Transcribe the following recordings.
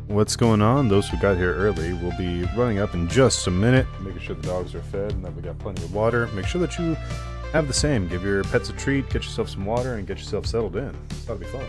What's going on? Those who got here early will be running up in just a minute, making sure the dogs are fed and that we got plenty of water. Make sure that you have the same. Give your pets a treat, get yourself some water, and get yourself settled in. It's gotta be fun.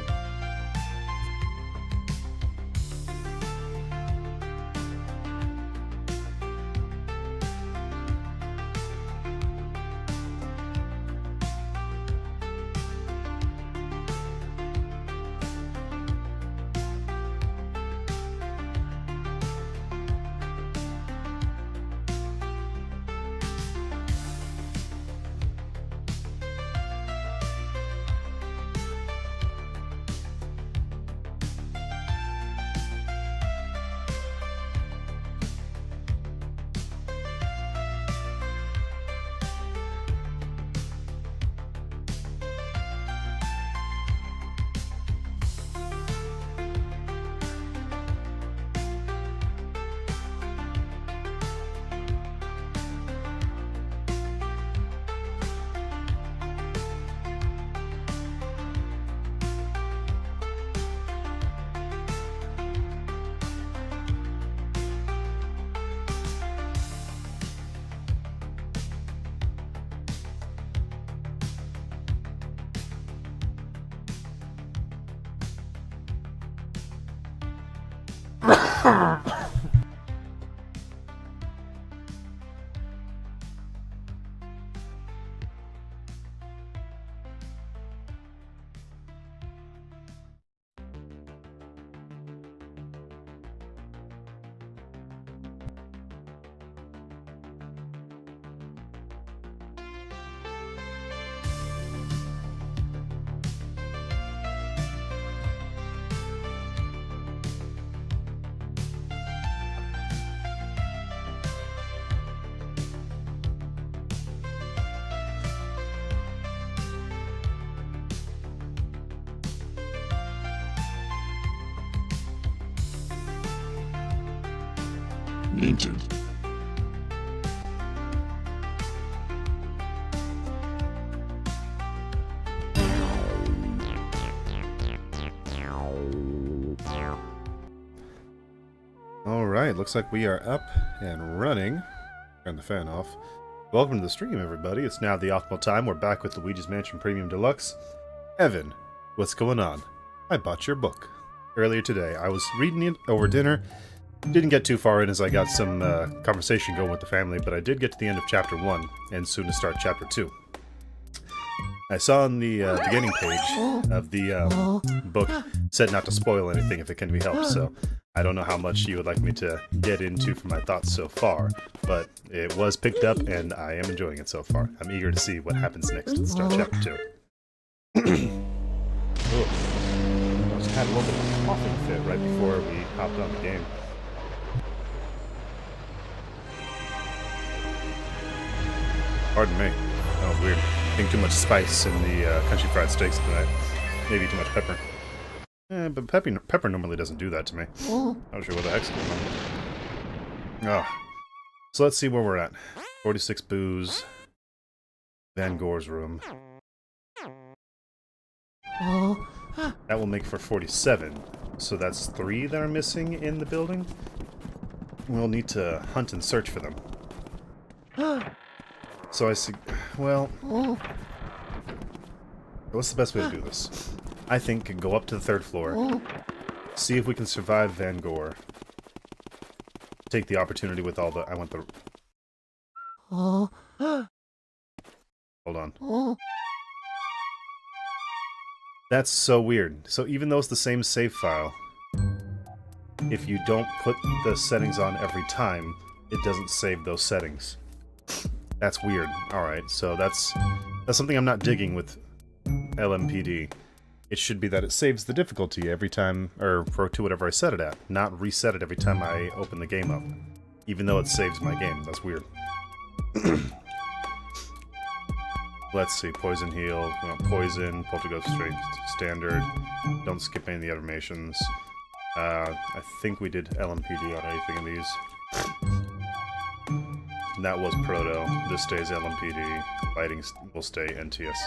Needed. Alright, looks like we are up and running. Turn the fan off. Welcome to the stream, everybody. It's now the optimal time. We're back with Luigi's Mansion Premium Deluxe. Evan, what's going on? I bought your book. Earlier today, I was reading it over dinner. Didn't get too far in as I got some conversation going with the family, but I did get to the end of Chapter 1, and soon to start Chapter 2. I saw on the beginning page of the book, said not to spoil anything if it can be helped, so I don't know how much you would like me to get into for my thoughts so far, but it was picked up, and I am enjoying it so far. I'm eager to see what happens next to start Chapter 2. I just had a little bit of a coughing fit right before we hopped on the game. Pardon me. Oh, weird. I think too much spice in the country fried steaks tonight. Maybe too much pepper. But pepper normally doesn't do that to me. Not sure what the heck's going on. Oh. So let's see where we're at. 46 booze. Van Gore's room. That will make for 47. So that's 3 that are missing in the building. We'll need to hunt and search for them. So I see. Well, what's the best way to do this? I think go up to the 3rd floor, see if we can survive Van Gore. Take the opportunity with all the. I want the. Hold on. That's so weird. So even though it's the same save file, if you don't put the settings on every time, it doesn't save those settings. That's weird. Alright, so that's something I'm not digging with LMPD. It should be that it saves the difficulty every time, or to whatever I set it at, not reset it every time I open the game up. Even though it saves my game. That's weird. Let's see, poison heal, we want poison, poltergeist straight, standard, don't skip any of the animations. I think we did LMPD on anything in these. That was Proto. This stays LMPD. Lighting will stay NTS.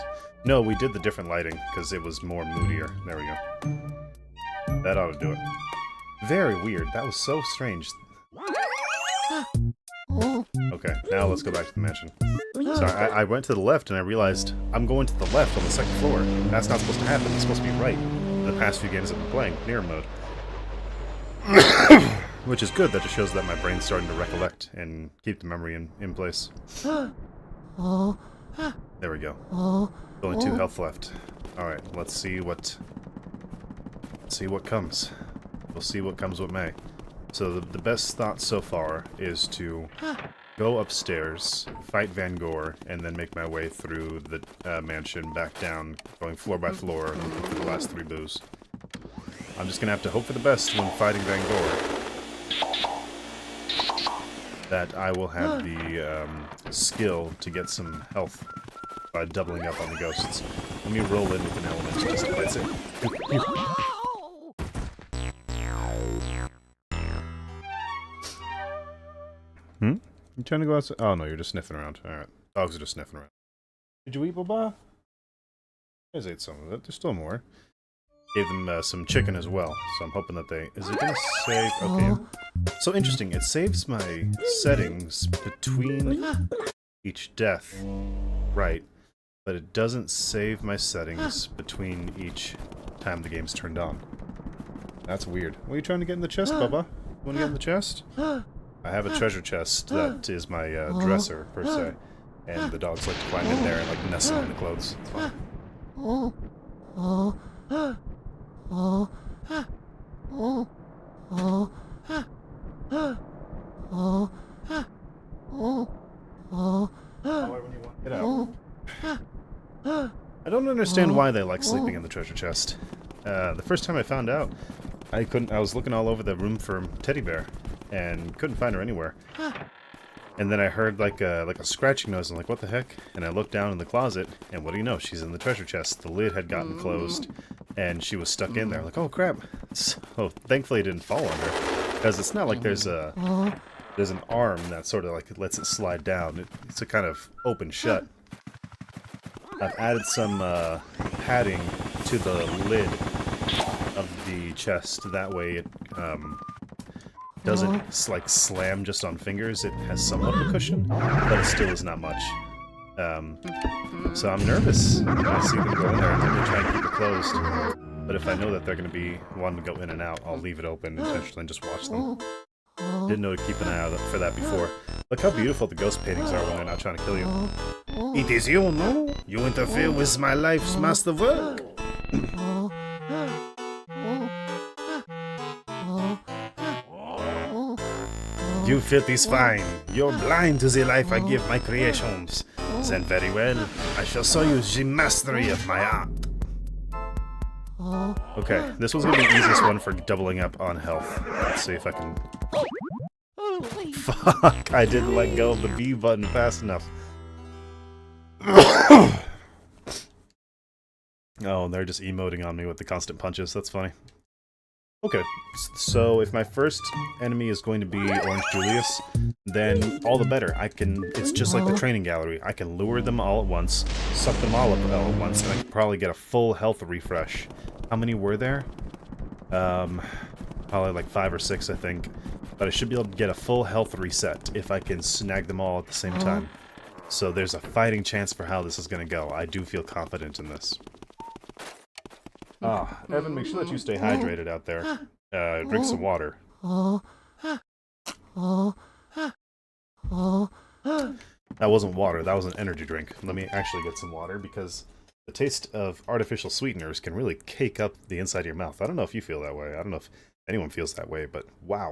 No, we did the different lighting because it was more moodier. There we go. That ought to do it. Very weird. That was so strange. Okay, now let's go back to the mansion. So I went to the left and I realized I'm going to the left on the second floor. That's not supposed to happen. It's supposed to be right. In the past few games I've been playing, mirror mode. Which is good. That just shows that my brain's starting to recollect and keep the memory in place. There we go. Only 2 health left. Alright, let's see what comes. We'll see what comes with May. So the best thought so far is to go upstairs, fight Van Gore, and then make my way through the mansion back down, going floor by floor, looking for the last 3 boos. I'm just gonna have to hope for the best when fighting Van Gore. That I will have the skill to get some health by doubling up on the ghosts. Let me roll in with an element just to play it. You trying to go outside? Oh no, you're just sniffing around. Alright. Dogs are just sniffing around. Did you eat, Baba? I just ate some of it. There's still more. Gave them some chicken as well, so I'm hoping that they... Is it gonna save... Okay. So interesting, it saves my settings between each death. Right. But it doesn't save my settings between each time the game's turned on. That's weird. What are you trying to get in the chest, Bubba? You want to get in the chest? I have a treasure chest that is my dresser, per se. And the dogs like to climb in there and like nestle in the clothes. It's fine. Get out. I don't understand why they like sleeping in the treasure chest. The first time I found out, I was looking all over the room for Teddy Bear and couldn't find her anywhere. And then I heard like a scratching noise. I'm like, what the heck? And I looked down in the closet, and what do you know? She's in the treasure chest. The lid had gotten closed, and she was stuck in there. I'm like, oh crap! So thankfully it didn't fall on her, because it's not like there's an arm that sort of like lets it slide down. It's a kind of open shut. I've added some padding to the lid of the chest. That way it doesn't like slam just on fingers. It has somewhat of a cushion, but it still is not much. So I'm nervous. I see them go in there. I'm going to try and keep it closed. But if I know that they're going to be wanting to go in and out, I'll leave it open intentionally and just watch them. Didn't know to keep an eye out for that before. Look how beautiful the ghost paintings are when they're not trying to kill you. It is you, no? You interfere with my life's master work. You filthy swine! You're blind to the life I give my creations. Then very well, I shall show you the mastery of my art. Okay, this was gonna be the easiest one for doubling up on health. Let's see if I can... Fuck! I didn't let go of the B button fast enough. Oh, they're just emoting on me with the constant punches. That's funny. Okay, so if my first enemy is going to be Orange Julius, then all the better. It's just like the training gallery. I can lure them all at once, suck them all up all at once, and I can probably get a full health refresh. How many were there? Probably like 5 or 6, I think. But I should be able to get a full health reset if I can snag them all at the same time. So there's a fighting chance for how this is going to go. I do feel confident in this. Evan, make sure that you stay hydrated out there. Drink some water. That wasn't water, that was an energy drink. Let me actually get some water, because the taste of artificial sweeteners can really cake up the inside of your mouth. I don't know if you feel that way. I don't know if anyone feels that way, but wow.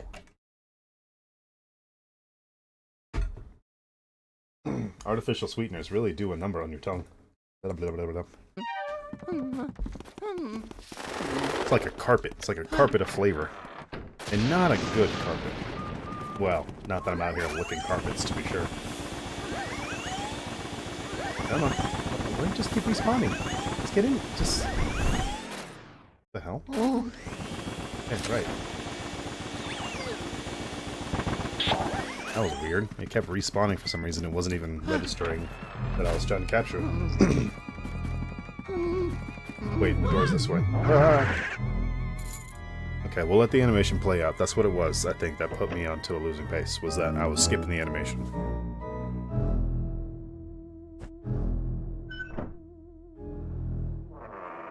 Artificial sweeteners really do a number on your tongue. It's like a carpet. It's like a carpet of flavor. And not a good carpet. Well, not that I'm out here licking carpets, to be sure. Come on. Why just keep respawning? Let's get in. Just... What the hell? That's right. That was weird. It kept respawning for some reason. It wasn't even registering that I was trying to capture it. Wait, the door's this way. Okay, Okay, we'll let the animation play out. That's what it was, I think, that put me onto a losing pace, was that I was skipping the animation.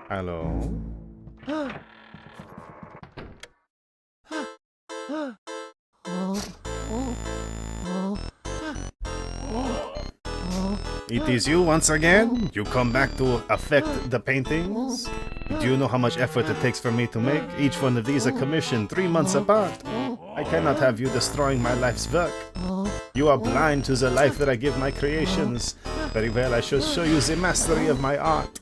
Hello? It is you once again? You come back to affect the paintings? Do you know how much effort it takes for me to make? Each one of these a commission 3 months apart. I cannot have you destroying my life's work. You are blind to the life that I give my creations. Very well, I shall show you the mastery of my art.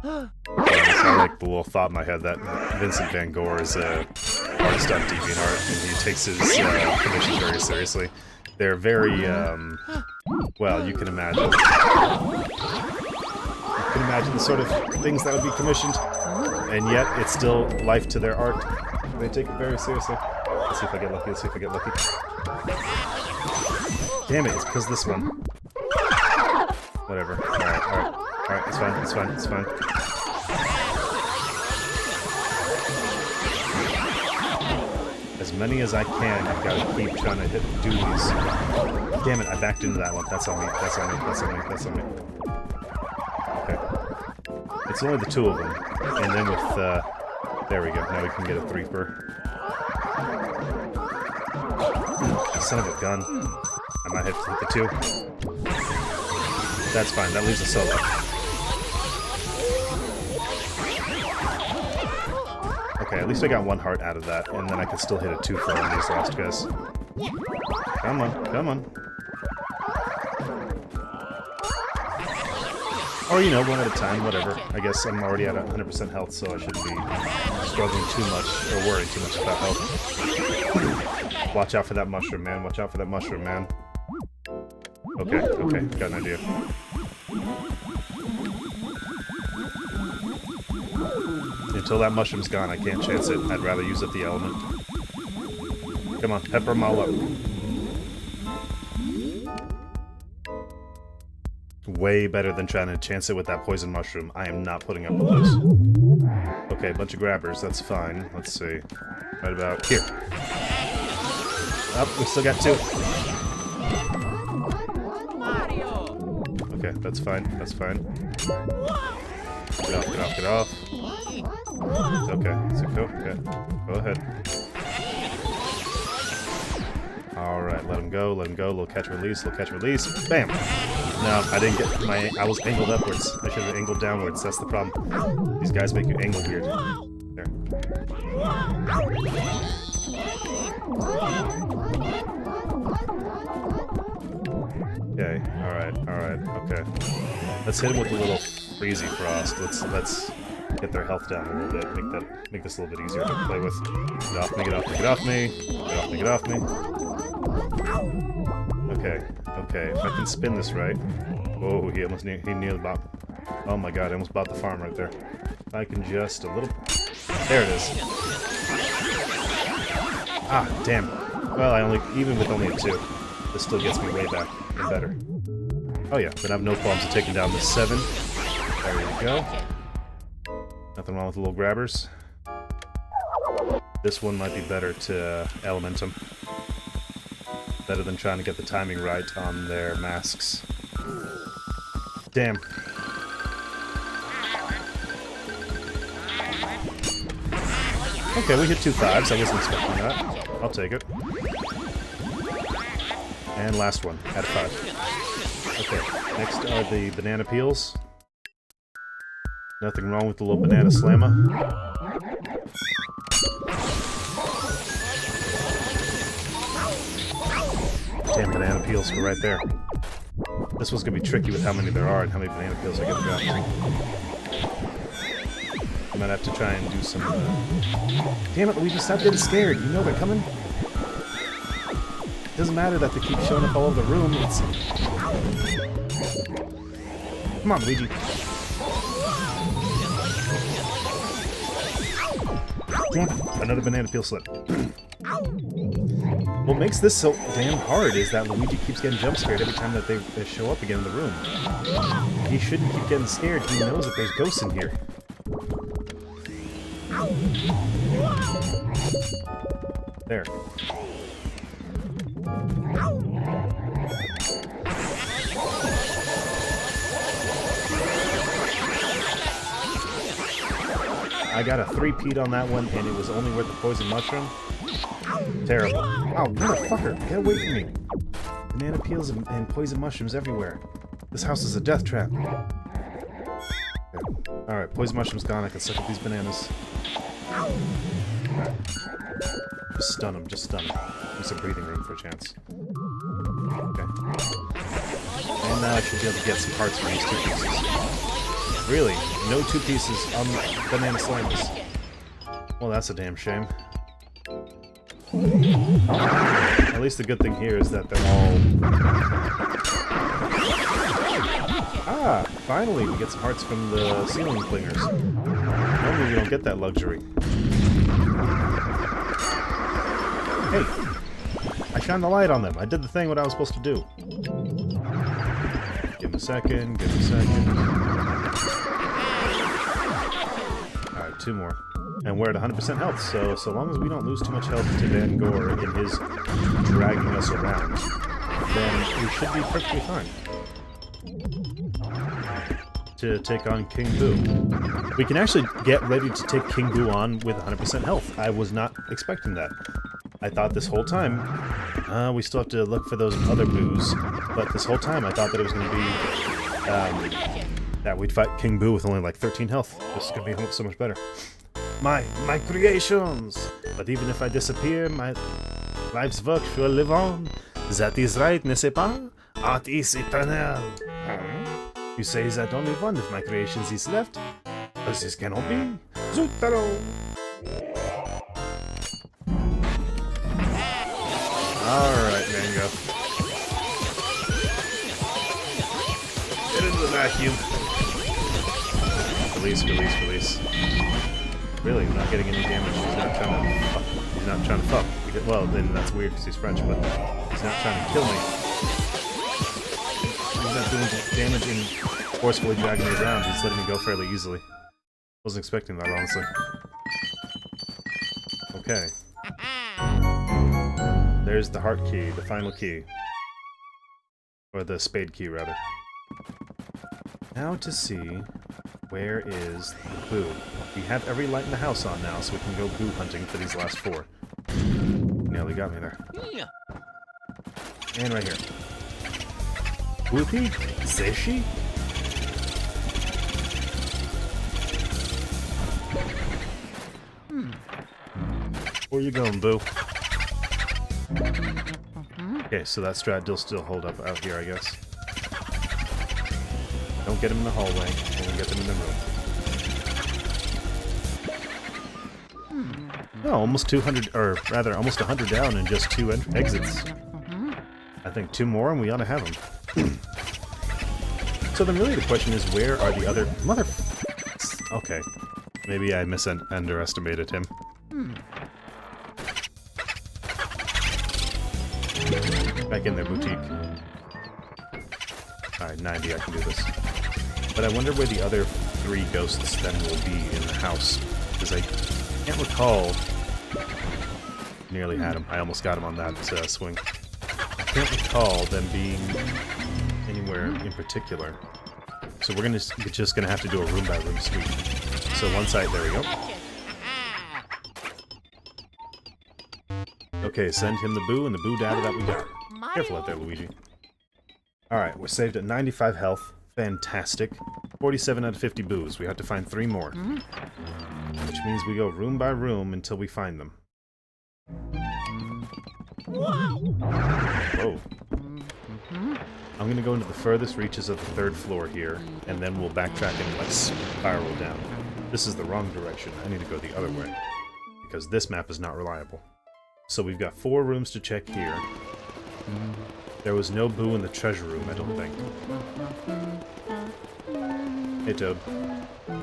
I like the little thought in my head that Vincent van Gogh is an artist on DeviantArt, and he takes his commissions very seriously. They're very, well, you can imagine. You can imagine the sort of things that would be commissioned, and yet it's still life to their art. They take it very seriously. Let's see if I get lucky, let's see if I get lucky. Damn it, it's because of this one. Whatever. Alright, it's fine, it's fine, it's fine. As many as I can, I've got to keep trying to do these. Damn it, I backed into that one. That's on me, that's on me, that's on me, that's on me. Okay. It's only the two of them. And then with, there we go, now we can get a 3-per. Son of a gun. I might have to hit the 2. That's fine, that leaves a solo. Okay, at least I got 1 heart out of that, and then I can still hit a 2 for one of these last guys. Come on, come on. Or, you know, one at a time, whatever. I guess I'm already at 100% health, so I shouldn't be struggling too much, or worrying too much about health. Watch out for that mushroom, man. Watch out for that mushroom, man. Okay, okay, got an idea. Until that mushroom's gone, I can't chance it. I'd rather use up the element. Come on, pepper them all up. Way better than trying to chance it with that poison mushroom. I am not putting up with this. Okay, bunch of grabbers, that's fine. Let's see. Right about here. Oh, we still got 2. Okay, that's fine, that's fine. Get off, get off, get off. It's okay, it's okay, okay. Go ahead. Alright, let him go, let him go. Little catch release, little catch release. Bam! No, I didn't get my... I was angled upwards. I should have angled downwards, that's the problem. These guys make you angle weird. There. Okay, alright, okay. Let's hit him with a little Freezy Frost. Let's get their health down a little bit. Make this a little bit easier to play with. Get off me, get off me, get off me. Get off me, get off me. Okay, okay, if I can spin this right. Whoa, he nearly bought. Oh my god, I almost bought the farm right there. If I can just a little. There it is. Ah, damn. Well, even with only a 2, this still gets me way back and better. Oh yeah, but I have no problems with taking down the 7. There we go. Nothing wrong with the little grabbers. This one might be better to element them. Better than trying to get the timing right on their masks. Damn. Okay, we hit 2 5s. I wasn't expecting that. I'll take it. And last one, at a 5. Okay, next are the banana peels. Nothing wrong with the little banana slammer. Damn, banana peels were right there. This one's gonna be tricky with how many there are and how many banana peels I get drop. I might have to try and do some... Damn it, Luigi, stop getting scared. You know they're coming. It doesn't matter that they keep showing up all over the room. It's... Come on, Luigi. Damn it, another banana peel slip. What makes this so damn hard is that Luigi keeps getting jump scared every time that they show up again in the room. He shouldn't keep getting scared. He knows that there's ghosts in here. There. I got a 3-peat on that one, and it was only worth the poison mushroom. Terrible. Oh, motherfucker! Get away from me! Banana peels and poison mushrooms everywhere. This house is a death trap. Alright, poison mushroom's gone. I can suck up these bananas. Right. Just stun him, just stun him. Give some breathing room for a chance. Okay. And now I should be able to get some parts from these 2 pieces. Really? No 2 pieces on banana slimes. Well, that's a damn shame. At least the good thing here is that they're all... Ah! Finally, we get some hearts from the ceiling clingers. Normally we don't get that luxury. Hey! I shined the light on them. I did the thing what I was supposed to do. Give me a second, give me a second. Alright, 2 more. And we're at 100% health, so long as we don't lose too much health to Van Gore in his dragging us around, then we should be perfectly fine. To take on King Boo. We can actually get ready to take King Boo on with 100% health. I was not expecting that. I thought this whole time, we still have to look for those other Boos, but this whole time I thought that it was going to be, that we'd fight King Boo with only like 13 health. This is going to be so much better. My creations! But even if I disappear, my life's work will live on. That is right, n'est-ce pas? Art is eternal. You say that only one of my creations is left? But this cannot be. Zutaro! Alright, Mango. Get into the vacuum. Release, release, release. Really, not getting any damage. He's not trying to fuck. He's not trying to fuck. Well, then that's weird because he's French, but he's not trying to kill me. He's not doing damage and forcefully dragging me around. He's letting me go fairly easily. Wasn't expecting that, honestly. Okay. There's the heart key, the final key. Or the spade key, rather. Now to see... where is the Boo? We have every light in the house on now, so we can go Boo hunting for these last 4. Nearly got me there. And right here. Whoopie? Zeshi? Where you going, Boo? Okay, so that strat will still hold up out here, I guess. Don't get him in the hallway, only get them in the room. Oh, almost 200, or rather, almost 100 down and just 2 exits. I think 2 more and we ought to have them. So then really the question is, where are the other... Okay. Maybe I underestimated him. Back in there, Boutique. Alright, 90, I can do this. But I wonder where the other 3 ghosts then will be in the house. Because I can't recall... Nearly had him. I almost got him on that swing. I can't recall them being anywhere in particular. So we're just gonna have to do a room-by-room sweep. So one side, there we go. Okay, send him the Boo and the Boo data that we got. Careful out there, Luigi. Alright, we're saved at 95 health. Fantastic. 47 out of 50 Boos. We have to find 3 more. Which means we go room by room until we find them. Whoa. I'm gonna go into the furthest reaches of the 3rd floor here, and then we'll backtrack and like spiral down. This is the wrong direction. I need to go the other way. Because this map is not reliable. So we've got 4 rooms to check here. There was no Boo in the treasure room, I don't think. Hey, Toad.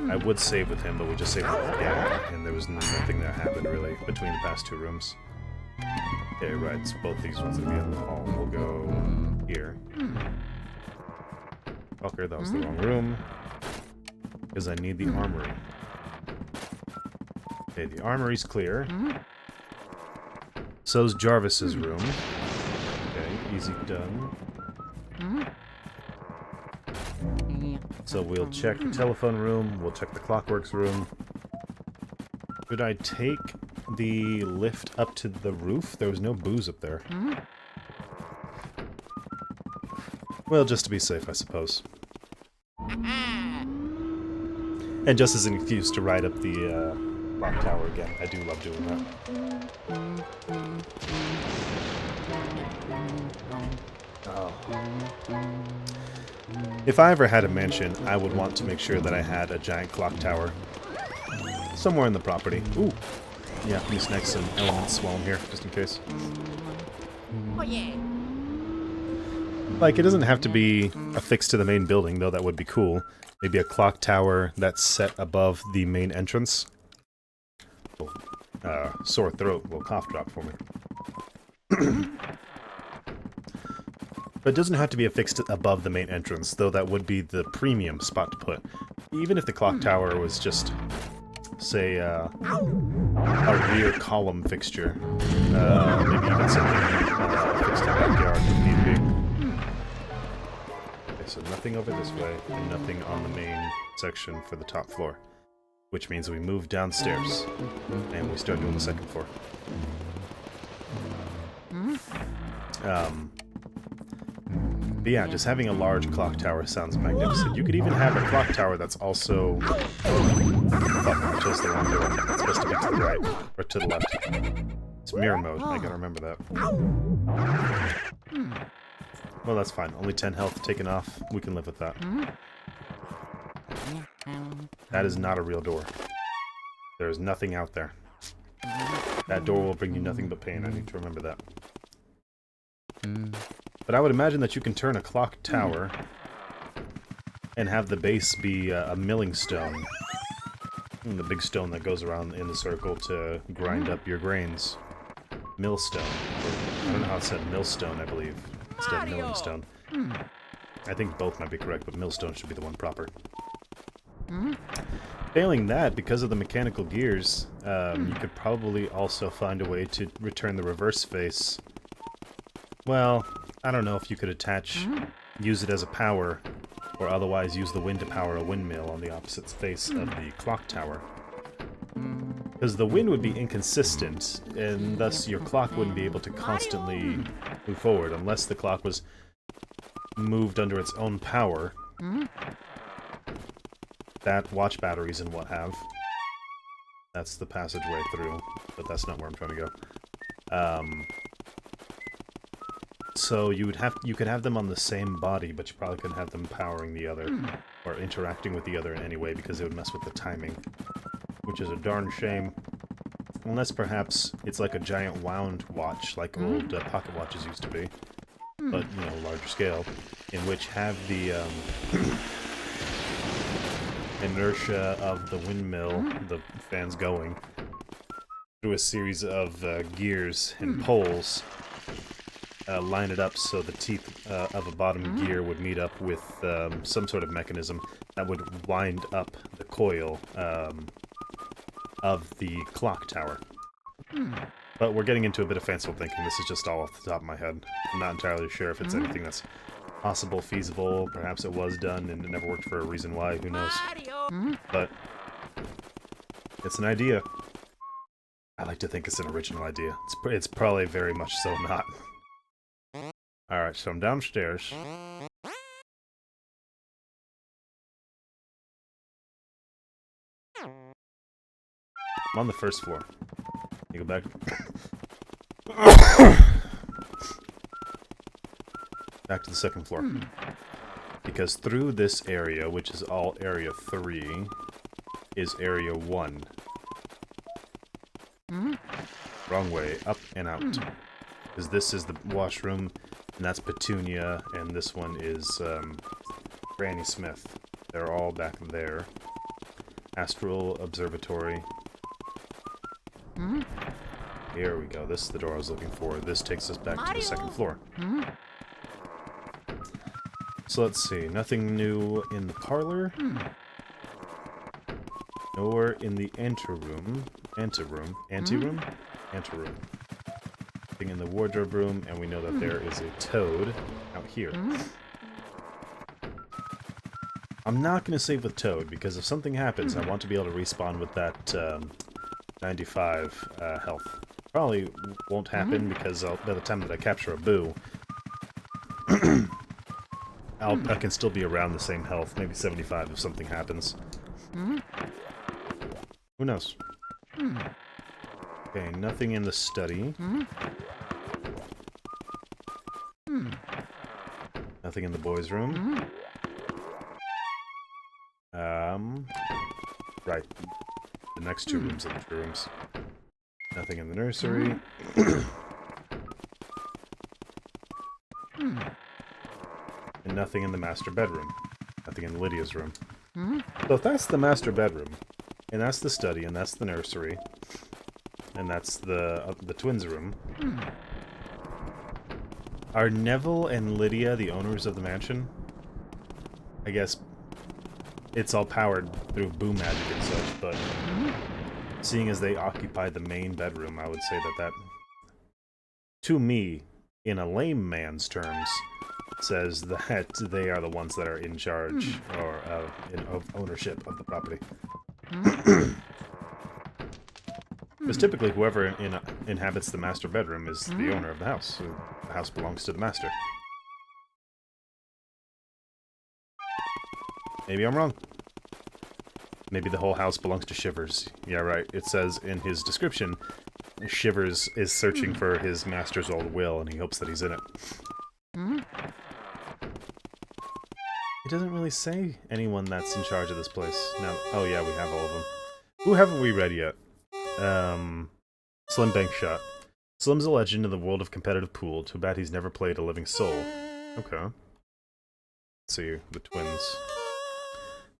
I would save with him, but we just saved with Dad, and there was nothing that happened, really, between the past 2 rooms. Okay, right, so both these ones will be in the hall. We'll go here. Fucker, that was the wrong room. Because I need the armory. Okay, the armory's clear. So's Jarvis's room. Okay, easy done. So we'll check the telephone room, we'll check the clockworks room. Should I take the lift up to the roof? There was no booze up there. Well, just to be safe, I suppose. And just as an excuse to ride up the clock tower again. I do love doing that. Oh. If I ever had a mansion, I would want to make sure that I had a giant clock tower somewhere in the property. Ooh. Yeah, let me snag some elements while I'm here, just in case. Oh yeah. Like, it doesn't have to be affixed to the main building, though that would be cool. Maybe a clock tower that's set above the main entrance. Oh, sore throat will cough drop for me. But it doesn't have to be affixed above the main entrance, though that would be the premium spot to put. Even if the clock tower was just, say, a rear column fixture. Maybe even something fixed in the backyard if need be. Okay, so nothing over this way, and nothing on the main section for the top floor. Which means we move downstairs, and we start doing the second floor. But yeah, just having a large clock tower sounds magnificent. You could even have a clock tower that's also... Oh, I chose the wrong door. It's supposed to be to the right, or to the left. It's mirror mode, I gotta remember that. Well, that's fine. Only 10 health taken off. We can live with that. That is not a real door. There is nothing out there. That door will bring you nothing but pain. I need to remember that. But I would imagine that you can turn a clock tower and have the base be a milling stone. And the big stone that goes around in the circle to grind up your grains. Millstone. I don't know how it said millstone, I believe. Instead of milling stone. I think both might be correct, but millstone should be the one proper. Failing that, because of the mechanical gears, you could probably also find a way to return the reverse face. Well, I don't know if you could use it as a power, or otherwise use the wind to power a windmill on the opposite face of the clock tower. Because the wind would be inconsistent, and thus your clock wouldn't be able to constantly move forward, unless the clock was moved under its own power. That, watch batteries and what have. That's the passageway through, but that's not where I'm trying to go. So you could have them on the same body, but you probably couldn't have them powering the other, or interacting with the other in any way, because it would mess with the timing. Which is a darn shame. Unless perhaps it's like a giant wound watch, like old pocket watches used to be. But, you know, larger scale. In which have the inertia of the windmill, the fans going, through a series of gears and poles, line it up so the teeth of a bottom gear would meet up with some sort of mechanism that would wind up the coil of the clock tower. But we're getting into a bit of fanciful thinking. This is just all off the top of my head. I'm not entirely sure if it's anything that's possible, feasible. Perhaps it was done and it never worked for a reason why. Who knows? But it's an idea. I like to think it's an original idea. It's probably very much so not. Alright, so I'm downstairs. I'm on the first floor. You go back. Back to the second floor. Because through this area, which is all area 3, is area 1. Wrong way, up and out. Because this is the washroom, and that's Petunia, and this one is Granny Smith. They're all back there. Astral Observatory. Here we go. This is the door I was looking for. This takes us back to the second floor. So let's see. Nothing new in the parlor. Nor in the anteroom. Anteroom. Anteroom? Anteroom. Nothing in the wardrobe room, and we know that there is a toad out here. I'm not going to save with toad, because if something happens, I want to be able to respawn with that 95 health. Probably won't happen, because by the time that I capture a boo, I can still be around the same health, maybe 75 if something happens. Who knows? Okay, nothing in the study. Nothing in the boys' room. Right. The next two rooms are the two rooms. Nothing in the nursery. And nothing in the master bedroom. Nothing in Lydia's room. So if that's the master bedroom, and that's the study, and that's the nursery, and that's the twins' room, are Neville and Lydia the owners of the mansion? I guess it's all powered through boo magic and such, but seeing as they occupy the main bedroom, I would say that to me, in a lame man's terms, says that they are the ones that are in charge or of ownership of the property. Because typically whoever inhabits the master bedroom is the owner of the house. So the house belongs to the master. Maybe I'm wrong. Maybe the whole house belongs to Shivers. Yeah, right. It says in his description, Shivers is searching for his master's old will, and he hopes that he's in it. It doesn't really say anyone that's in charge of this place. Now, oh yeah, we have all of them. Who haven't we read yet? Slim Bankshot. Slim's a legend in the world of competitive pool. Too bad he's never played a living soul. Okay. Let's see, the twins.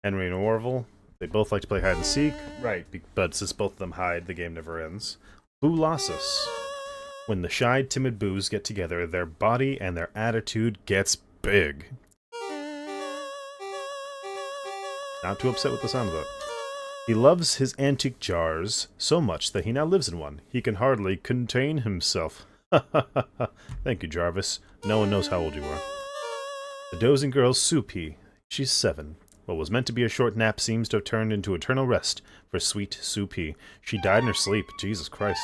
Henry and Orville. They both like to play hide and seek. Right, but since both of them hide, the game never ends. Boolossus. When the shy, timid boos get together, their body and their attitude gets big. Not too upset with the sound of that. He loves his antique jars so much that he now lives in one. He can hardly contain himself. Thank you, Jarvis. No one knows how old you are. The dozing girl's Soupy. She's 7. What was meant to be a short nap seems to have turned into eternal rest for sweet Soupy. She died in her sleep. Jesus Christ.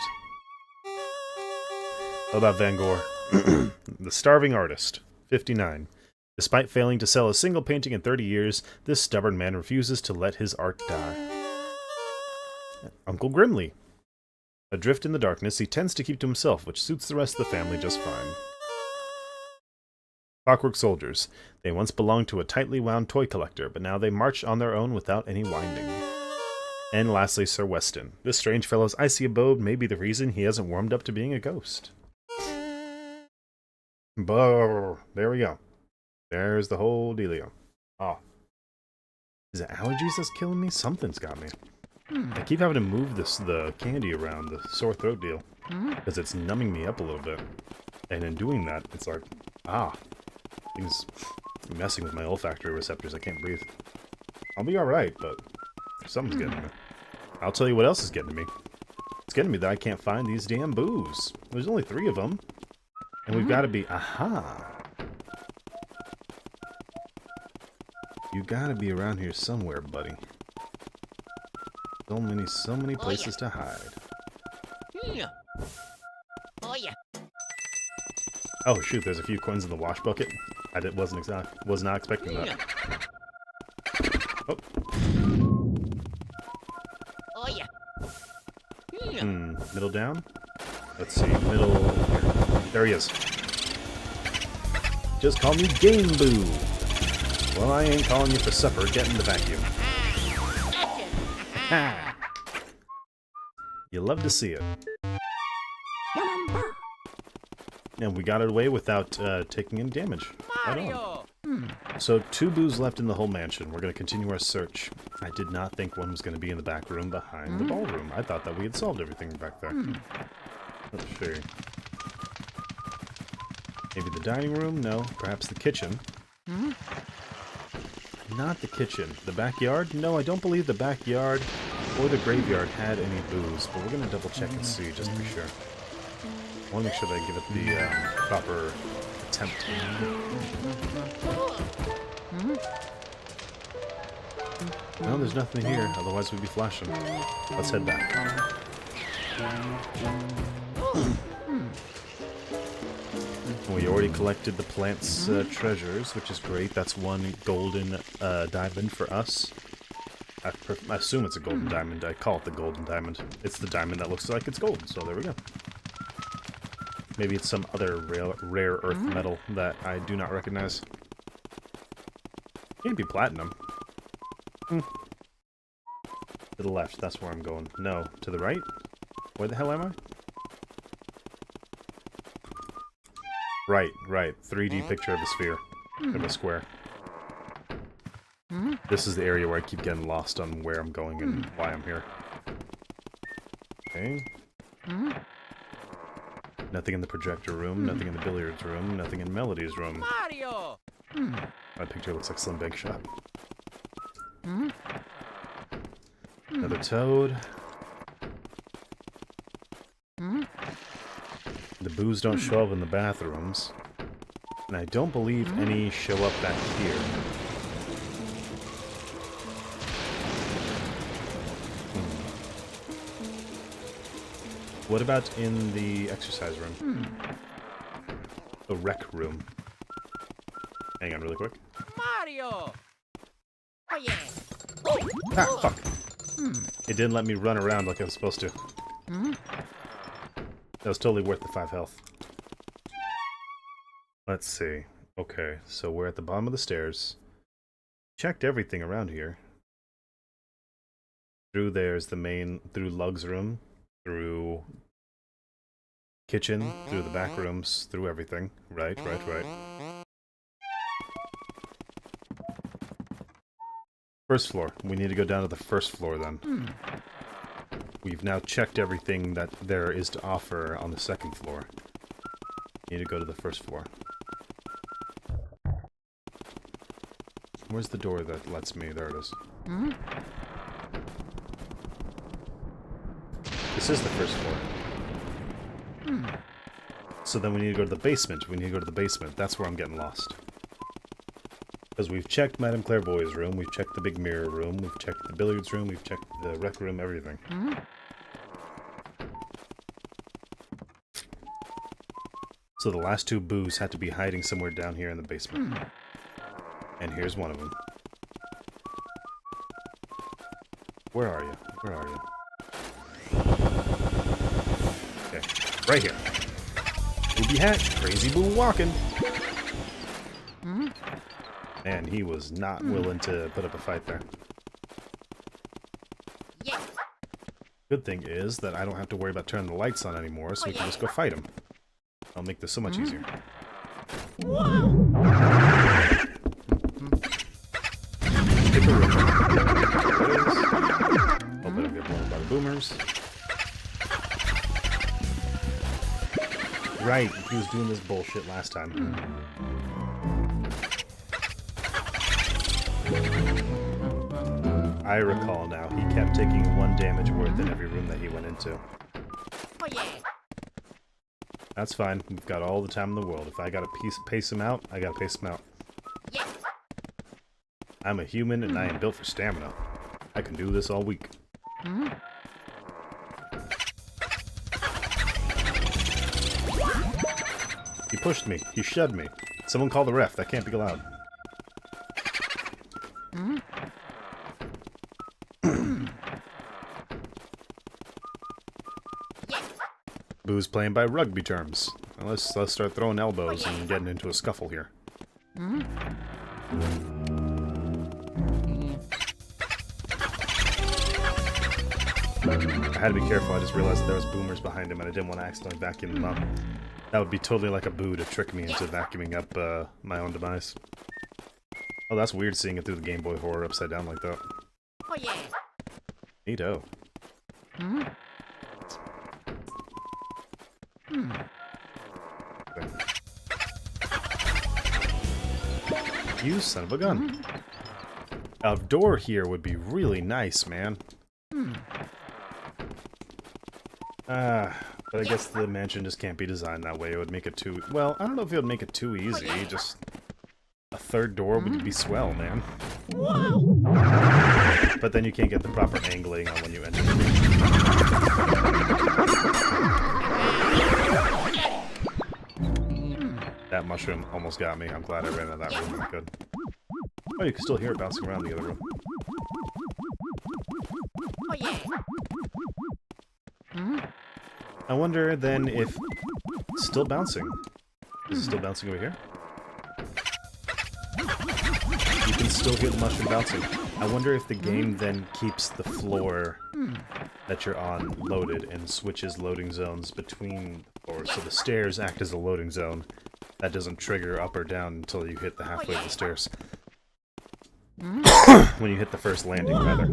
How about Van Gogh? The Starving Artist. 59. Despite failing to sell a single painting in 30 years, this stubborn man refuses to let his art die. Uncle Grimly. Adrift in the darkness, he tends to keep to himself, which suits the rest of the family just fine. Clockwork Soldiers. They once belonged to a tightly wound toy collector, but now they march on their own without any winding. And lastly, Sir Weston. This strange fellow's icy abode may be the reason he hasn't warmed up to being a ghost. Brrr. There we go. There's the whole dealio. Oh. Is it allergies that's killing me? Something's got me. I keep having to move the candy around, the sore throat deal. Because it's numbing me up a little bit. And in doing that, it's like, things messing with my olfactory receptors. I can't breathe. I'll be alright, but something's getting to me. I'll tell you what else is getting to me. It's getting to me that I can't find these damn boos. There's only 3 of them. And we've got to be... Aha! You gotta be around here somewhere, buddy. So many places to hide. Oh shoot, there's a few coins in the wash bucket. I was not expecting that. Oh. Middle down? Let's see, middle... There he is. Just call me Game Boo! Well, I ain't calling you for supper. Get in the vacuum. Ha! You love to see it. And we got it away without taking any damage. Right on. So 2 boos left in the whole mansion. We're going to continue our search. I did not think one was going to be in the back room behind the ballroom. I thought that we had solved everything back there. Let's see. Maybe the dining room? No. Perhaps the kitchen. Not the kitchen. The backyard? No, I don't believe the backyard. or the graveyard had any booze, but we're gonna double check and see just to be sure. I want to make sure that I give it the proper attempt. No, there's nothing here, otherwise we'd be flashing. Let's head back. We already collected the plant's treasures, which is great. That's one golden diamond for us. I assume it's a golden diamond. I call it the golden diamond. It's the diamond that looks like it's gold, so there we go. Maybe it's some other rare earth metal that I do not recognize. Can't be platinum. To the left, that's where I'm going. No, to the right? Where the hell am I? Right. 3D picture of a sphere. Of a square. This is the area where I keep getting lost on where I'm going and why I'm here. Okay. Nothing in the projector room, nothing in the billiards room, nothing in Melody's room. Mario! My picture looks like Slim Big Shot. Another toad. The booze don't show up in the bathrooms. And I don't believe any show up back here. What about in the exercise room? The rec room. Hang on really quick. Mario! Oh yeah! Ah, fuck! It didn't let me run around like I was supposed to. That was totally worth the 5 health. Let's see. Okay, so we're at the bottom of the stairs. Checked everything around here. Through there's the main, through Lug's room, through kitchen, through the back rooms, through everything. Right. First floor. We need to go down to the first floor then. We've now checked everything that there is to offer on the second floor. Need to go to the first floor. Where's the door that lets me? There it is. This is the first floor. So then we need to go to the basement. We need to go to the basement. That's where I'm getting lost. Because we've checked Madame Clairvoyant's room, we've checked the big mirror room, we've checked the billiards room, we've checked the rec room, everything. So the last 2 boos had to be hiding somewhere down here in the basement. And here's one of them. Where are you? Where are you? Okay, right here. Booby hat, crazy boo walking. And he was not willing to put up a fight there. Yeah! Good thing is that I don't have to worry about turning the lights on anymore, so we can just go fight him. I'll make this so much easier. Get the room. Hope I don't get blown by the boomers. Right, he was doing this bullshit last time. I recall now, he kept taking 1 damage worth in every room that he went into. Oh yeah! That's fine, we've got all the time in the world. If I gotta pace him out, I gotta pace him out. Yeah! I'm a human and I am built for stamina. I can do this all week. He pushed me. He shoved me. Someone call the ref. That can't be allowed. Boo's playing by rugby terms. Well, let's start throwing elbows and getting into a scuffle here. I had to be careful. I just realized that there was boomers behind him and I didn't want to accidentally vacuum them up. That would be totally like a boo to trick me into vacuuming up my own demise. Oh, that's weird seeing it through the Game Boy Horror upside down like that. Oh yeah! Neato. Okay. You son of a gun. A door here would be really nice, man. But I guess the mansion just can't be designed that way. It would make it too... Well, I don't know if it would make it too easy. Just a third door would be swell, man. But then you can't get the proper angling on when you enter the mansion. That mushroom almost got me. I'm glad I ran out of that room. Good. Oh, you can still hear it bouncing around the other room. Oh yeah. I wonder then if it's still bouncing. Is it still bouncing over here? You can still hear the mushroom bouncing. I wonder if the game then keeps the floor that you're on loaded and switches loading zones between the floors. So the stairs act as a loading zone. That doesn't trigger up or down until you hit the halfway of the stairs. When you hit the first landing, rather.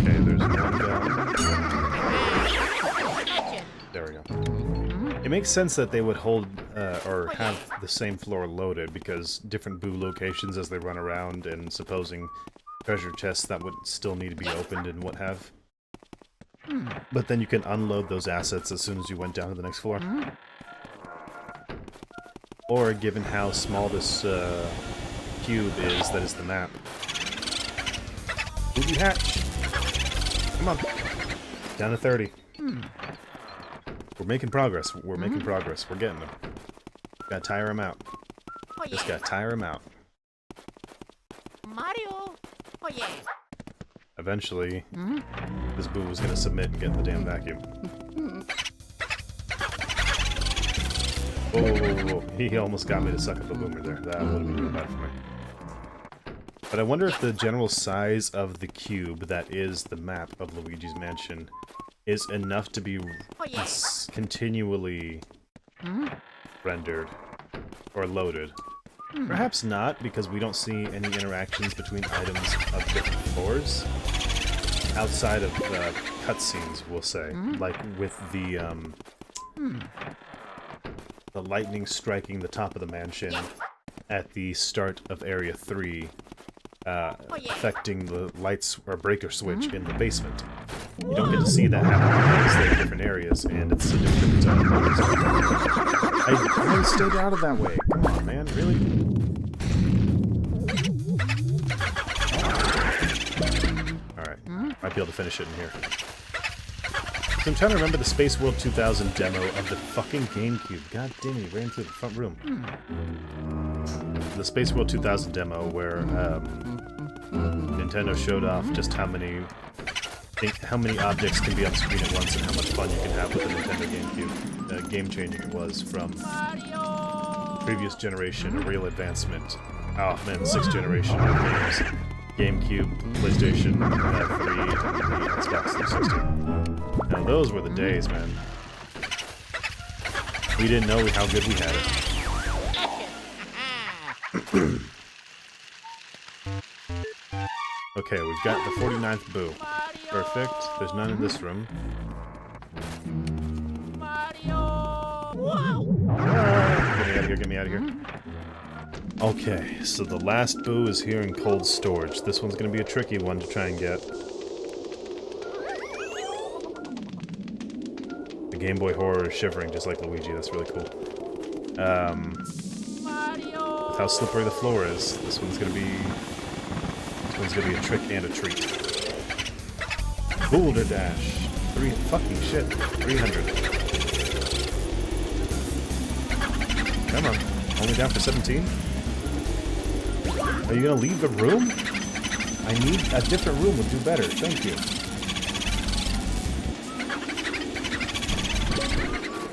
Okay, there's one down. There we go. It makes sense that they would hold or have the same floor loaded because different boo locations as they run around and supposing treasure chests that would still need to be opened and what have. But then you can unload those assets as soon as you went down to the next floor. Or, given how small this cube is, that is the map. Booby hatch! Come on. Down to 30. We're making progress. We're making progress. We're getting them. Gotta tire him out. Just gotta tire him out. Mario. Oh yeah. Eventually, this boo was gonna submit and get in the damn vacuum. Whoa, whoa, whoa, whoa. He almost got me to suck up a boomer there. That would have been real bad for me. But I wonder if the general size of the cube that is the map of Luigi's Mansion is enough to be continually rendered or loaded. Perhaps not, because we don't see any interactions between items of different floors outside of cutscenes, we'll say, like with the lightning striking the top of the mansion at the start of Area 3, affecting the lights or breaker switch in the basement. You don't get to see that happen because they're different areas, and it's a different... I stayed out of that way. Come on, man. Really? Alright. Might be able to finish it in here. So I'm trying to remember the Space World 2000 demo of the fucking GameCube. God damn it, he ran through the front room. The Space World 2000 demo where Nintendo showed off just how many objects can be on screen at once and how much fun you can have with the Nintendo GameCube. Game-changing it was from the previous generation, a real advancement. Oh man, the 6th generation of games. GameCube, PlayStation 3, and the Xbox 360. Now those were the days, man. We didn't know how good we had it. Okay, we've got the 49th boo. Perfect. There's none in this room. Get me out of here, get me out of here. Okay, so the last boo is here in cold storage. This one's gonna be a tricky one to try and get. The Game Boy Horror is shivering just like Luigi, that's really cool. With how slippery the floor is, this one's gonna be a trick and a treat. Boulder Dash. Fucking shit. 300. Come on. Only down for 17? Are you gonna leave the room? I need a different room would do better. Thank you.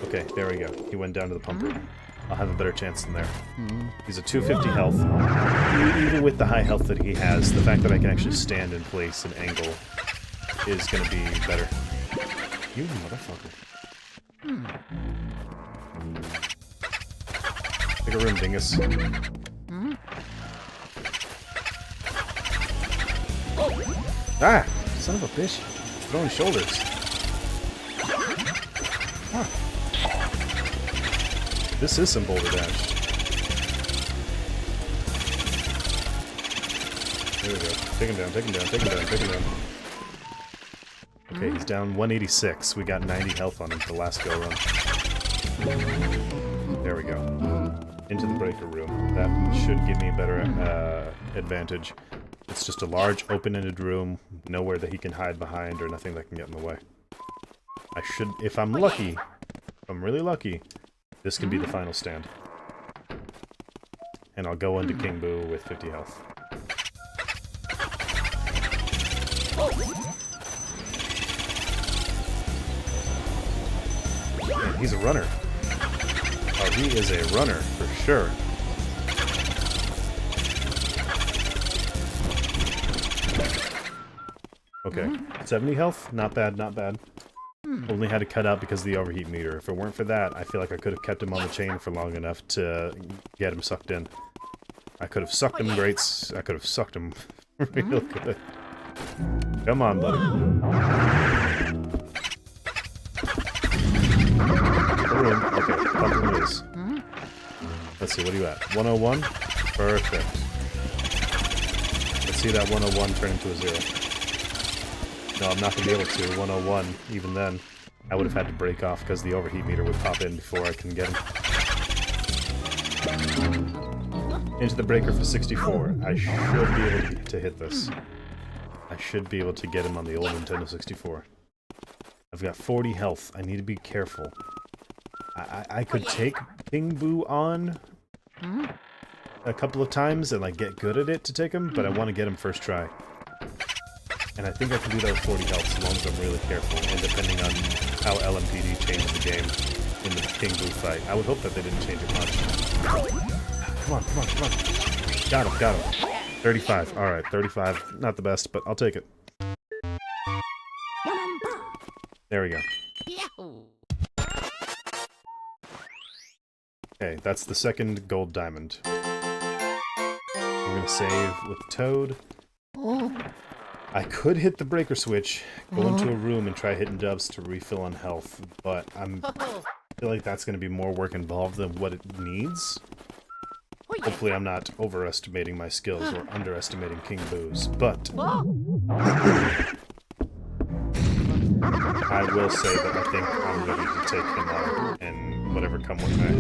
Okay, there we go. He went down to the pump room. I'll have a better chance than there. He's a 250 health. Even with the high health that he has, the fact that I can actually stand in place and angle is going to be better. You motherfucker. Take a room, dingus. Ah! Son of a bitch. Throwing shoulders. Huh. This is some boulder dash. There we go. Take him down, take him down, take him down, take him down. Okay, he's down 186. We got 90 health on him for the last go run. There we go. Into the breaker room. That should give me a better advantage. It's just a large, open-ended room, nowhere that he can hide behind or nothing that can get in the way. I should, if I'm lucky, if I'm really lucky, this could be the final stand. And I'll go into King Boo with 50 health. Man, he's a runner. Oh, he is a runner, for sure. Okay, 70 health? Not bad, not bad. Only had to cut out because of the overheat meter. If it weren't for that, I feel like I could have kept him on the chain for long enough to get him sucked in. I could have sucked him great. I could have sucked him real good. Come on, buddy. Okay, pump him loose. Let's see, what are you at? 101? Perfect. Let's see that 101 turn into a 0. No, I'm not going to be able to. 101, even then. I would have had to break off because the overheat meter would pop in before I can get him. Into the breaker for 64. I should be able to hit this. I should be able to get him on the old Nintendo 64. I've got 40 health. I need to be careful. I could take King Boo on a couple of times and like get good at it to take him, but I want to get him first try. And I think I can do that with 40 health as long as I'm really careful, and depending on how LMPD changed the game in the King Boo fight. I would hope that they didn't change it much. Come on, come on, come on. Got him, got him. 35. Alright, 35. Not the best, but I'll take it. There we go. Okay, that's the second gold diamond. We're gonna save with Toad. I could hit the breaker switch, go into a room and try hitting dubs to refill on health, but I feel like that's going to be more work involved than what it needs. Hopefully I'm not overestimating my skills or underestimating King Boo's, but I will say that I think I'm ready to take him on and whatever come what may.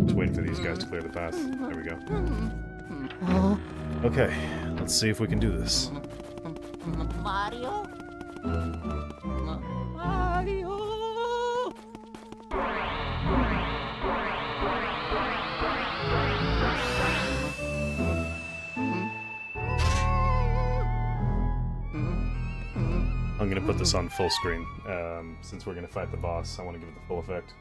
Just waiting for these guys to clear the path. There we go. Okay, let's see if we can do this. Mario? Mario? I'm gonna put this on full screen, since we're gonna fight the boss. I want to give it the full effect.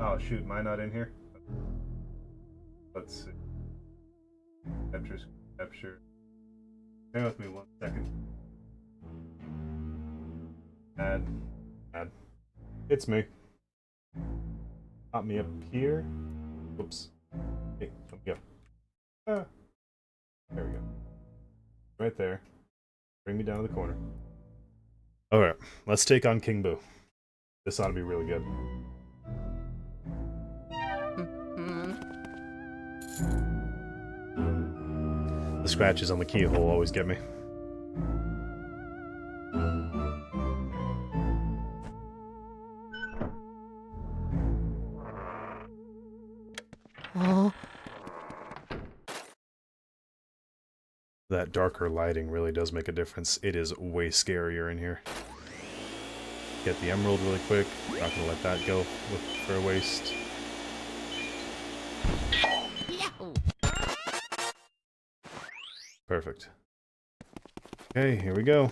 Oh shoot, am I not in here? Let's see. Capture. Hang with me 1 second. Add. It's me. Pop me up here. Whoops. Hey, let me go. Ah. There we go. Right there. Bring me down to the corner. Alright, let's take on King Boo. This ought to be really good. The scratches on the keyhole always get me. That darker lighting really does make a difference. It is way scarier in here. Get the emerald really quick. Not gonna let that go for a waste. Perfect. Okay, here we go.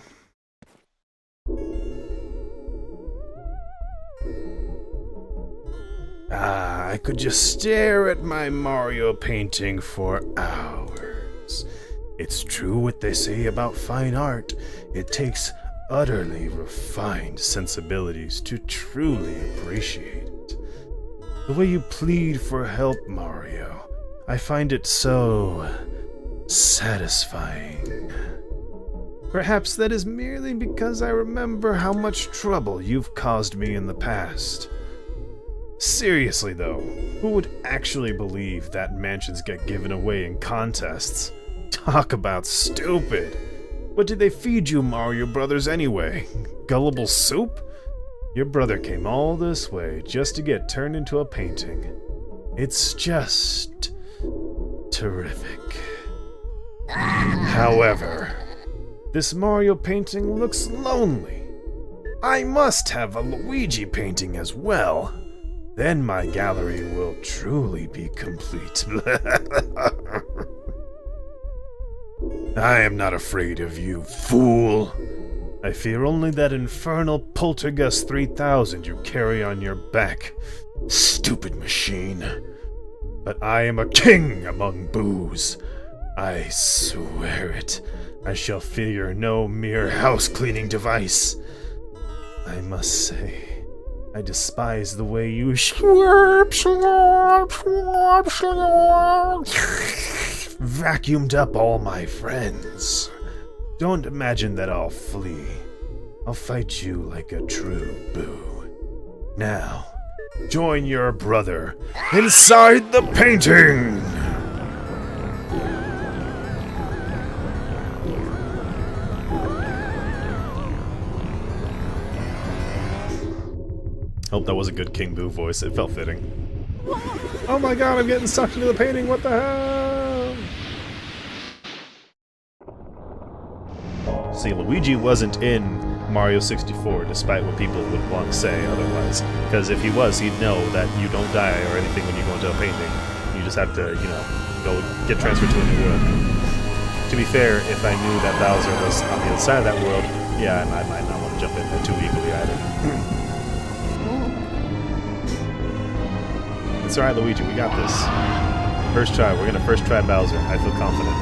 Ah, I could just stare at my Mario painting for hours. It's true what they say about fine art. It takes utterly refined sensibilities to truly appreciate it. The way you plead for help, Mario, I find it so satisfying. Perhaps that is merely because I remember how much trouble you've caused me in the past. Seriously though, who would actually believe that mansions get given away in contests? Talk about stupid! What did they feed you, Mario Brothers, anyway? Gullible soup? Your brother came all this way just to get turned into a painting. It's just... terrific. However, this Mario painting looks lonely. I must have a Luigi painting as well. Then my gallery will truly be complete. I am not afraid of you, fool. I fear only that infernal Poltergust 3000 you carry on your back. Stupid machine. But I am a king among boos. I swear it. I shall fear no mere house-cleaning device. I must say, I despise the way you vacuumed up all my friends. Don't imagine that I'll flee. I'll fight you like a true boo. Now, join your brother inside the painting! Hope that was a good King Boo voice. It felt fitting. Oh my god, I'm getting sucked into the painting. What the hell? See, Luigi wasn't in Mario 64, despite what people would want to say otherwise. Because if he was, he'd know that you don't die or anything when you go into a painting. You just have to, you know, go get transferred to a new world. To be fair, if I knew that Bowser was on the other side of that world, yeah, I might not want to jump in there too eagerly either. It's alright, Luigi, we got this. First try, we're gonna first try Bowser. I feel confident.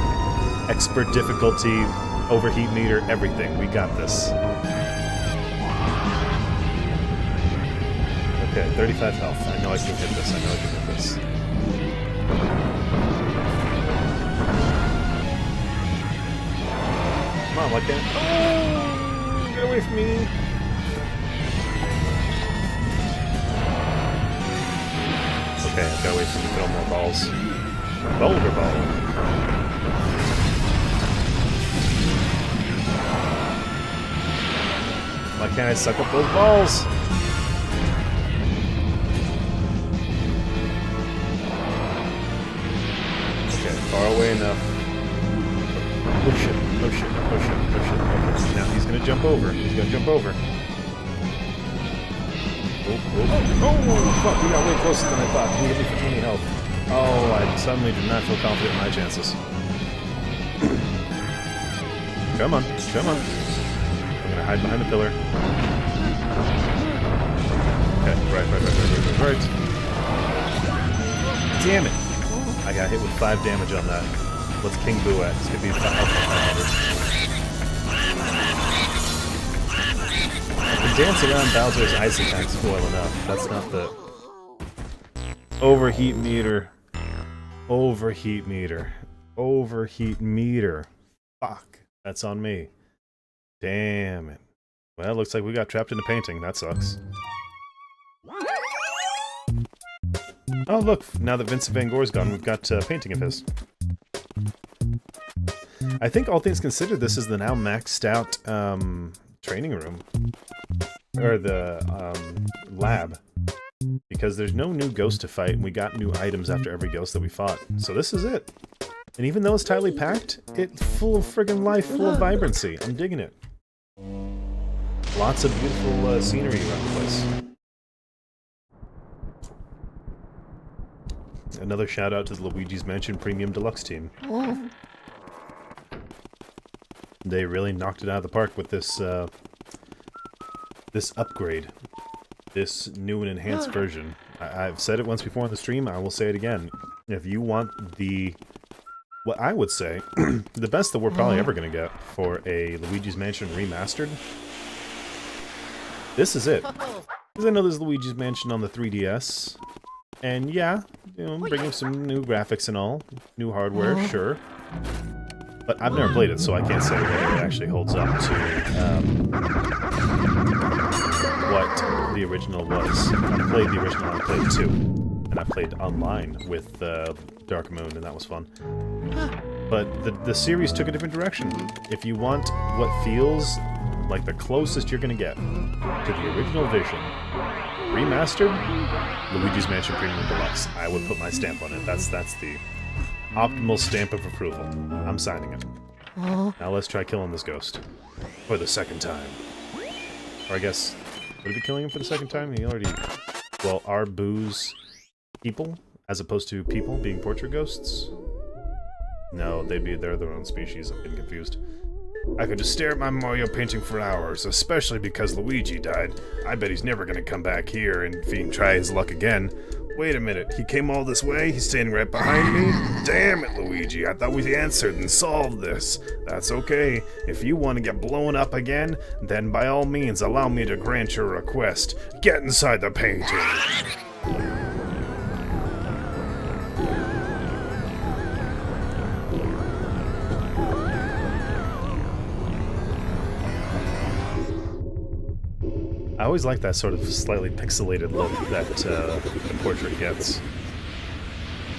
Expert difficulty, overheat meter, everything. We got this. Okay, 35 health. I know I can hit this. I know I can hit this. Come on, why can't... Oh! Get away from me! Okay, I've got to wait for him to throw more balls. Boulder ball. Why can't I suck up those balls? Okay, far away enough. Oh shit, oh shit, oh shit, oh shit. Okay, now he's gonna jump over. He's gonna jump over. Oh, fuck, we got way closer than I thought. He hit me for 20 health. Oh, I suddenly did not feel confident in my chances. Come on, come on. I'm gonna hide behind the pillar. Okay, right. Damn it! I got hit with 5 damage on that. What's King Boo at? It's gonna be 500. The dance around Bowser's ice attacks well enough. That's not the... Overheat meter. Overheat meter. Overheat meter. Fuck. That's on me. Damn it. Well, looks like we got trapped in a painting. That sucks. Oh, look. Now that Vincent Van Gogh's gone, we've got a painting of his. I think all things considered, this is the now maxed out training room. Or the lab. Because there's no new ghost to fight, and we got new items after every ghost that we fought. So this is it. And even though it's tightly packed, it's full of friggin' life, full of vibrancy. I'm digging it. Lots of beautiful scenery around the place. Another shout out to the Luigi's Mansion Premium Deluxe team. They really knocked it out of the park with this this upgrade. This new and enhanced version. I've said it once before on the stream, I will say it again. If you want the... what I would say, the best that we're probably ever going to get for a Luigi's Mansion Remastered, this is it. Because I know there's Luigi's Mansion on the 3DS, and yeah, you know, bringing some new graphics and all, new hardware, sure. But I've never played it, so I can't say whether it actually holds up to what the original was. I played the original, I played 2. And I played online with Dark Moon, and that was fun. But the series took a different direction. If you want what feels like the closest you're gonna get to the original vision, remastered, Luigi's Mansion Premium Deluxe. I would put my stamp on it. That's the optimal stamp of approval. I'm signing it. Now let's try killing this ghost. For the second time. Or I guess, would it be killing him for the second time? He already... Well, are boos people, as opposed to people being portrait ghosts? No, they're their own species. I've been confused. I could just stare at my Mario painting for hours, especially because Luigi died. I bet he's never gonna come back here and try his luck again. Wait a minute, he came all this way? He's standing right behind me? Damn it, Luigi, I thought we answered and solved this. That's okay. If you want to get blown up again, then by all means allow me to grant your request. Get inside the painting. I always like that sort of slightly pixelated look that the portrait gets.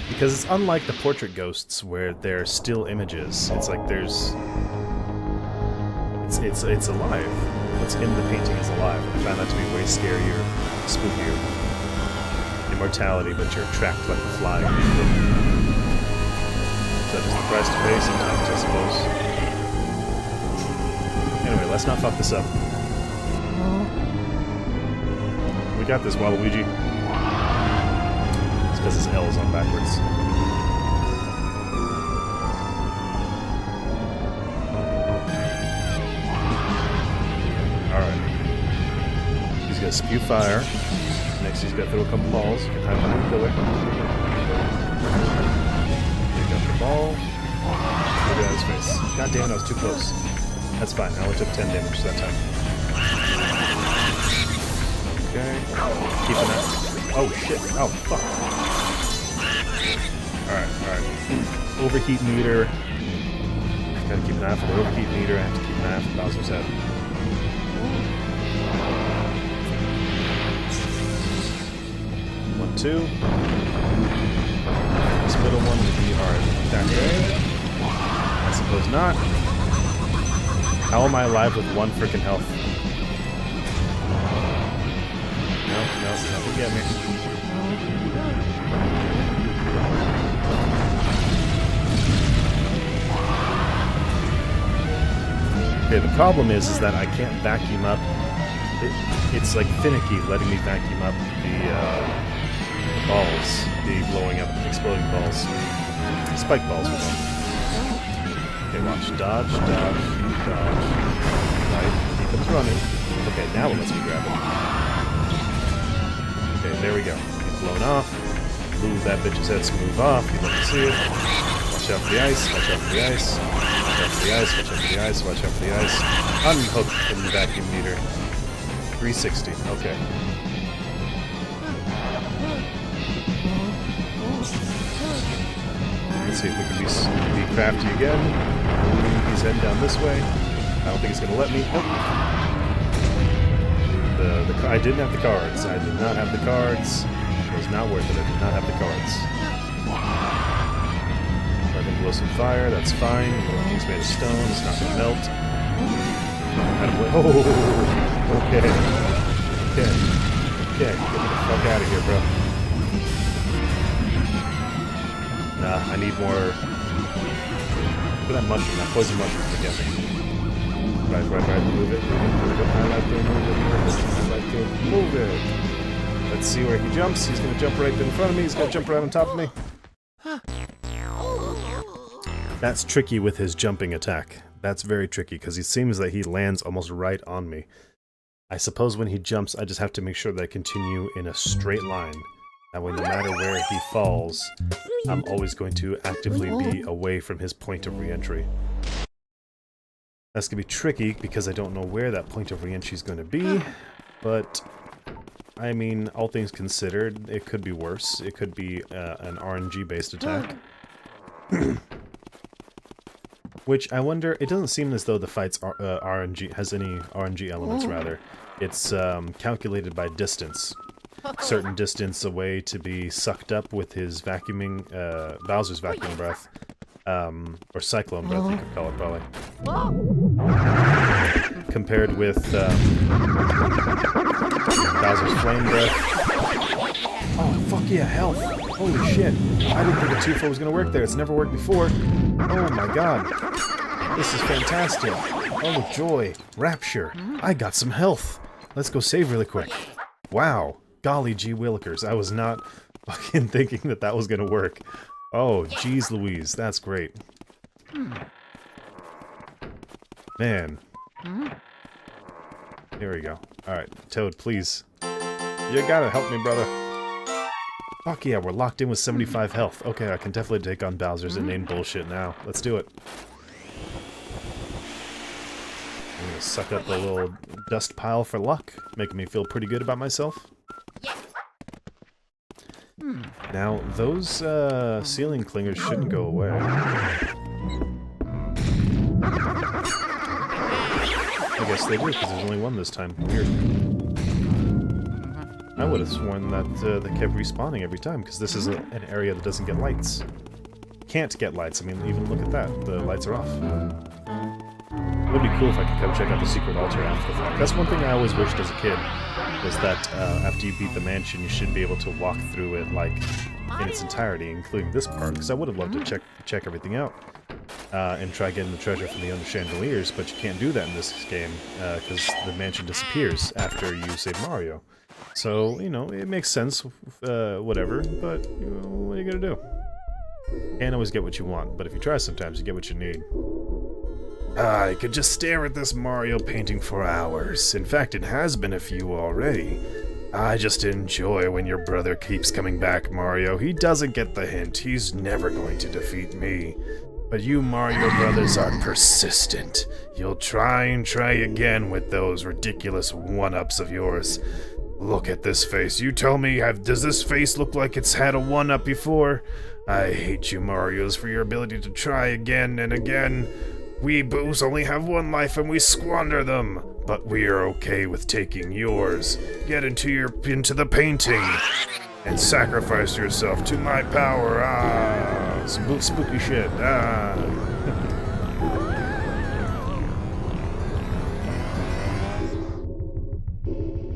Because it's unlike the portrait ghosts where they're still images. It's like there's... It's alive. What's in the painting is alive. I found that to be way scarier, spookier. Immortality, but you're trapped like a fly. So just the price to pay sometimes, I suppose. Anyway, let's not fuck this up. We got this, Waluigi. It's because his L is on backwards. Alright. He's gonna spew fire. Next he's got to throw a couple balls. You can hide behind the pillar. Pick up the ball. Look at his face. God damn it, I was too close. That's fine, I only took 10 damage that time. Okay. Keeping that. Oh shit. Oh fuck. Alright, alright. Overheat meter. Gotta keep an eye for the overheat meter. I have to keep an eye for Bowser's head. 1, 2. This middle one would be hard. That way. I suppose not. How am I alive with 1 freaking health? No, nothing get me. Okay, the problem is that I can't vacuum up. It's like finicky letting me vacuum up the balls, the blowing up, exploding balls, spike balls with them. Okay, watch, dodge, dodge, dodge. Right, keep it running. Okay, now it lets me grab it. Okay, there we go. He's blown off. Move that bitch's head smooth off. You'd love to see it. Watch out for the ice. Watch out for the ice. Watch out for the ice. Watch out for the ice. Watch out for the ice. Unhook from the vacuum meter. 360. Okay. Let's see if we can be crafty again. He's heading down this way. I don't think he's going to let me. Nope. I didn't have the cards. I did not have the cards. It was not worth it. I did not have the cards. I can blow some fire. That's fine. It's made of stone. It's not going to melt. Oh! Okay. Okay. Okay. Get the fuck out of here, bro. Nah, I need more... Look at that mushroom. That poison mushroom to get me. Right, move it. I like to move it. Let's see where he jumps. He's going to jump right in front of me. He's going to jump right on top of me. That's tricky with his jumping attack. That's very tricky, because it seems that he lands almost right on me. I suppose when he jumps, I just have to make sure that I continue in a straight line. That way, no matter where he falls, I'm always going to actively be away from his point of re-entry. That's going to be tricky, because I don't know where that point of re-entry is going to be, but, I mean, all things considered, it could be worse. It could be an RNG-based attack. Which I wonder, it doesn't seem as though the fight's RNG, has any RNG elements, rather. It's calculated by distance. Certain distance away to be sucked up with his vacuuming, Bowser's vacuum breath. Or cyclone breath, you could call it, probably. Compared with Bowser's flame breath. Oh, fuck yeah, health! Holy shit! I didn't think a 2-4 was gonna work there. It's never worked before. Oh my god. This is fantastic. Oh, joy. Rapture. I got some health. Let's go save really quick. Wow. Golly gee willikers. I was not fucking thinking that that was gonna work. Oh, geez Louise. That's great. Man. Here we go. Alright, Toad, please. You gotta help me, brother. Fuck yeah, we're locked in with 75 health. Okay, I can definitely take on Bowser's inane bullshit now. Let's do it. I'm gonna suck up a little dust pile for luck, making me feel pretty good about myself. Now, those ceiling clingers shouldn't go away. I guess they do, because there's only one this time. Weird. I would have sworn that they kept respawning every time, because this is an area that doesn't get lights. Can't get lights. I mean, even look at that. The lights are off. It would be cool if I could come check out the secret altar after the fact. That's one thing I always wished as a kid, was that after you beat the mansion, you should be able to walk through it, like, in its entirety, including this part, because I would have loved to check everything out. And try getting the treasure from the under chandeliers, but you can't do that in this game, because the mansion disappears after you save Mario. So, you know, it makes sense, whatever, but, you know, what are you gonna do? Can't always get what you want, but if you try sometimes, you get what you need. I could just stare at this Mario painting for hours. In fact, it has been a few already. I just enjoy when your brother keeps coming back, Mario. He doesn't get the hint. He's never going to defeat me. But you Mario brothers are persistent. You'll try and try again with those ridiculous one-ups of yours. Look at this face. You tell me, does this face look like it's had a one-up before? I hate you Marios for your ability to try again and again. We boos only have one life and we squander them. But we are okay with taking yours. Get into the painting and sacrifice yourself to my power. Ah, spooky shit. Ah.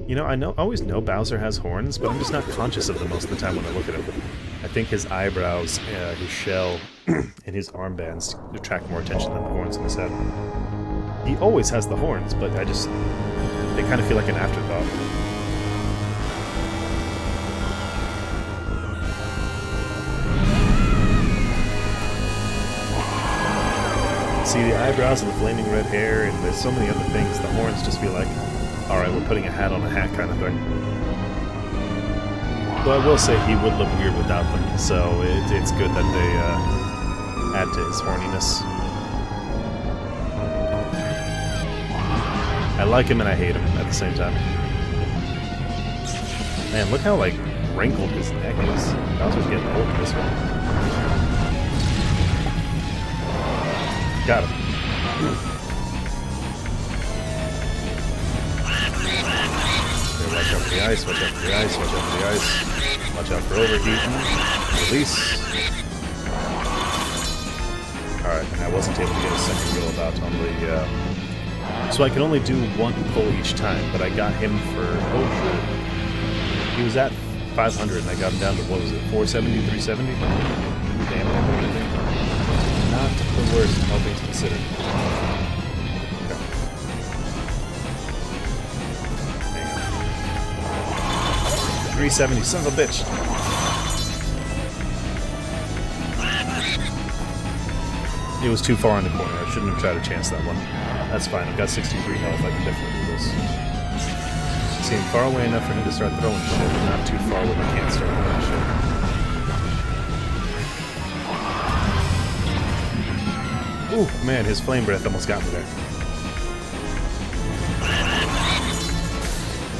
You know, I always know Bowser has horns, but I'm just not conscious of them most of the time when I look at him. I think his eyebrows, his shell, and his armbands attract more attention than the horns in his head. He always has the horns, but they kind of feel like an afterthought. See, the eyebrows and the flaming red hair, and there's so many other things, the horns just feel like, alright, we're putting a hat on a hat kind of thing. But I will say he would look weird without them, so it's good that they add to his horniness. I like him and I hate him at the same time. Man, look how, like, wrinkled his neck is. Bowser's getting old in this one. Got him. Okay, watch out for the ice, watch out for the ice, watch out for the ice. Watch out for overheating. Release. Alright, and I wasn't able to get a second go about on the, so I can only do one pull each time, but I got him for, oh shit. He was at 500 and I got him down to, what was it, 470, 370? Damn, not the worst, all things considered. Okay. Hang on. 370, son of a bitch! It was too far in the corner, I shouldn't have tried to chance that one. That's fine, I've got 63 health, I can definitely do this. Seem far away enough for him to start throwing shit, but not too far where he can't start throwing shit. Ooh, man, his flame breath almost got me there.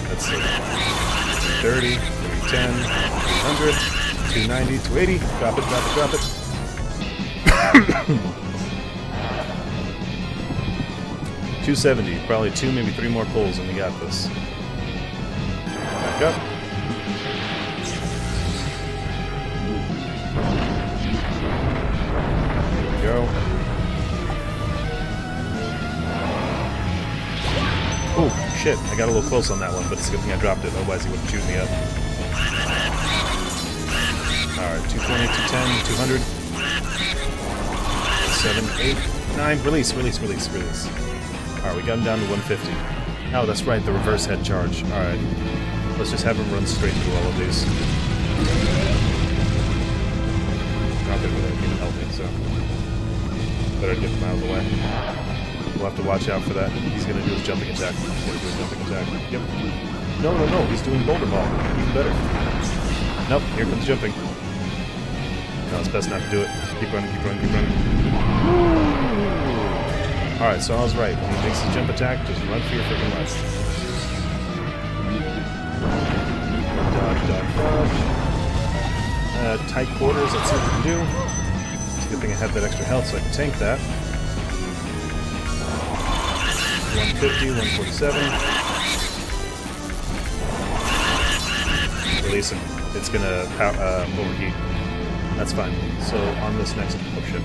Let's see. 30, 310, 300, 290, 280. Drop it, drop it, drop it. 270. Probably 2, maybe 3 more pulls, and we got this. Back up. Here we go. Oh, shit. I got a little close on that one, but it's a good thing I dropped it. Otherwise, he wouldn't shoot me up. Alright, 220, 210, 200. 7, 8, 9. Release, release, release, release. Alright, we got him down to 150. Oh, that's right, the reverse head charge. Alright. Let's just have him run straight through all of these. Not that really can help me, so better get him out of the way. We'll have to watch out for that. He's gonna do his jumping attack. He's gonna do his jumping attack. Yep. No, no, no, he's doing boulder ball. Even better. Nope, here comes jumping. No, it's best not to do it. Keep running, keep running, keep running. Alright, so I was right. When he makes his jump attack, just run for your freaking life. Dodge, dodge, dodge. Tight quarters, let's see what we can do. It's a good thing I have that extra health so I can tank that. 150, 147. Release him. It's gonna overheat. That's fine. So on this next push-up.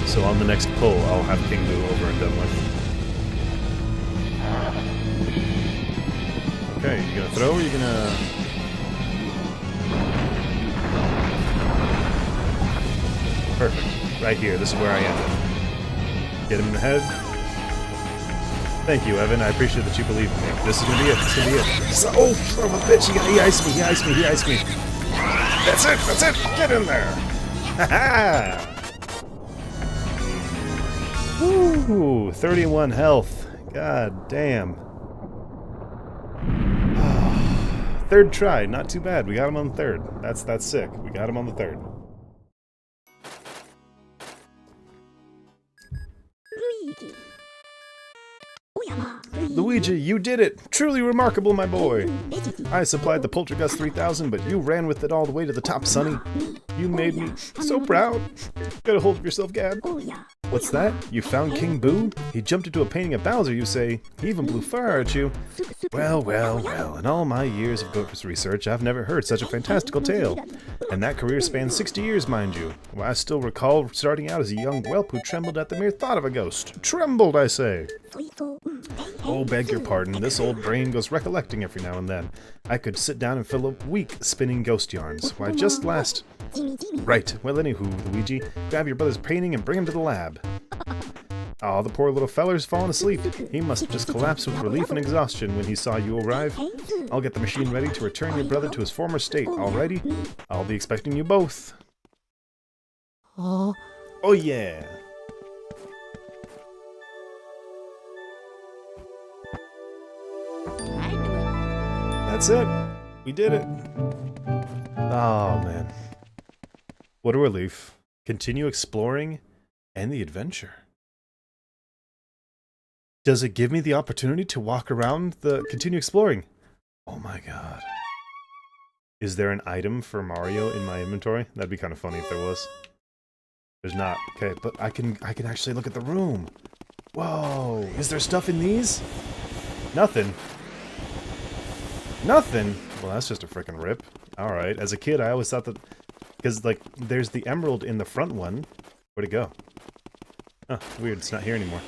So on the next pull, I'll have King Boo over and done with. Okay, you gonna throw or you gonna... Perfect. Right here. This is where I ended. Get him in the head. Thank you, Evan. I appreciate that you believe in me. This is gonna be it. This is gonna be it. So, oh, son of a bitch! He iced me. He iced me. He iced me. That's it. That's it. Get in there. Ha ha. Woo! 31 health. God damn. Third try. Not too bad. We got him on the third. That's sick. We got him on the third. Luigi, you did it! Truly remarkable, my boy! I supplied the Poltergust 3000, but you ran with it all the way to the top, Sonny. You made me so proud. Get a hold of yourself, Gad. What's that? You found King Boo? He jumped into a painting of Bowser, you say. He even blew fire at you. Well, well, well, in all my years of ghost research, I've never heard such a fantastical tale. And that career spans 60 years, mind you. Well, I still recall starting out as a young whelp who trembled at the mere thought of a ghost. Trembled, I say! Oh, beg your pardon, this old brain goes recollecting every now and then. I could sit down and fill a week spinning ghost yarns. Why, just last... Right, well anywho, Luigi, grab your brother's painting and bring him to the lab. Aw, the poor little feller's fallen asleep. He must have just collapsed with relief and exhaustion when he saw you arrive. I'll get the machine ready to return your brother to his former state, alrighty? I'll be expecting you both. Oh yeah! That's it! We did it! Oh man. What a relief. Continue exploring and the adventure. Does it give me the opportunity to walk around the... continue exploring? Oh my god. Is there an item for Mario in my inventory? That'd be kind of funny if there was. There's not. Okay, but I can actually look at the room. Whoa! Is there stuff in these? Nothing. Nothing? Well, that's just a frickin' rip. Alright, as a kid I always thought that... because, like, there's the emerald in the front one. Where'd it go? Oh, weird, it's not here anymore.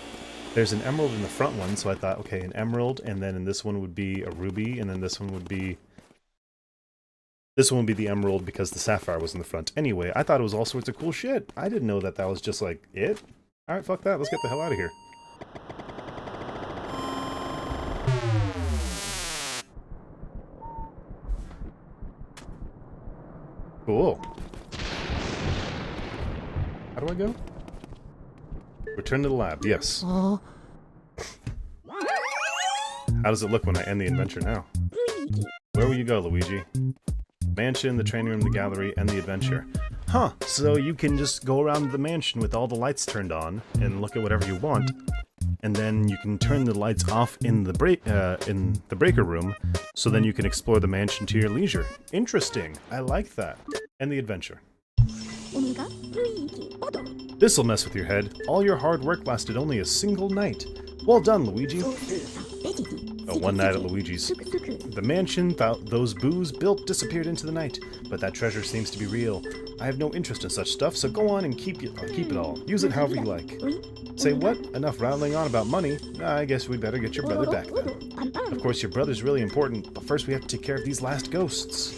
There's an emerald in the front one, so I thought, okay, an emerald, and then in this one would be a ruby, and then this one would be... this one would be the emerald because the sapphire was in the front. Anyway, I thought it was all sorts of cool shit. I didn't know that that was just, like, it. Alright, fuck that, let's get the hell out of here. Cool. How do I go? Return to the lab, yes. How does it look when I end the adventure now? Where will you go, Luigi? Mansion, the training room, the gallery, and the adventure. Huh, so you can just go around the mansion with all the lights turned on and look at whatever you want. And then you can turn the lights off in the breaker room, so then you can explore the mansion to your leisure. Interesting. I like that. And the adventure. This'll mess with your head. All your hard work lasted only a single night. Well done, Luigi. Oh, one night at Luigi's. The mansion those boos built disappeared into the night, but that treasure seems to be real. I have no interest in such stuff, so go on and keep it all. Use it however you like. Say what? Enough rattling on about money? I guess we better get your brother back then. Of course, your brother's really important, but first we have to take care of these last ghosts.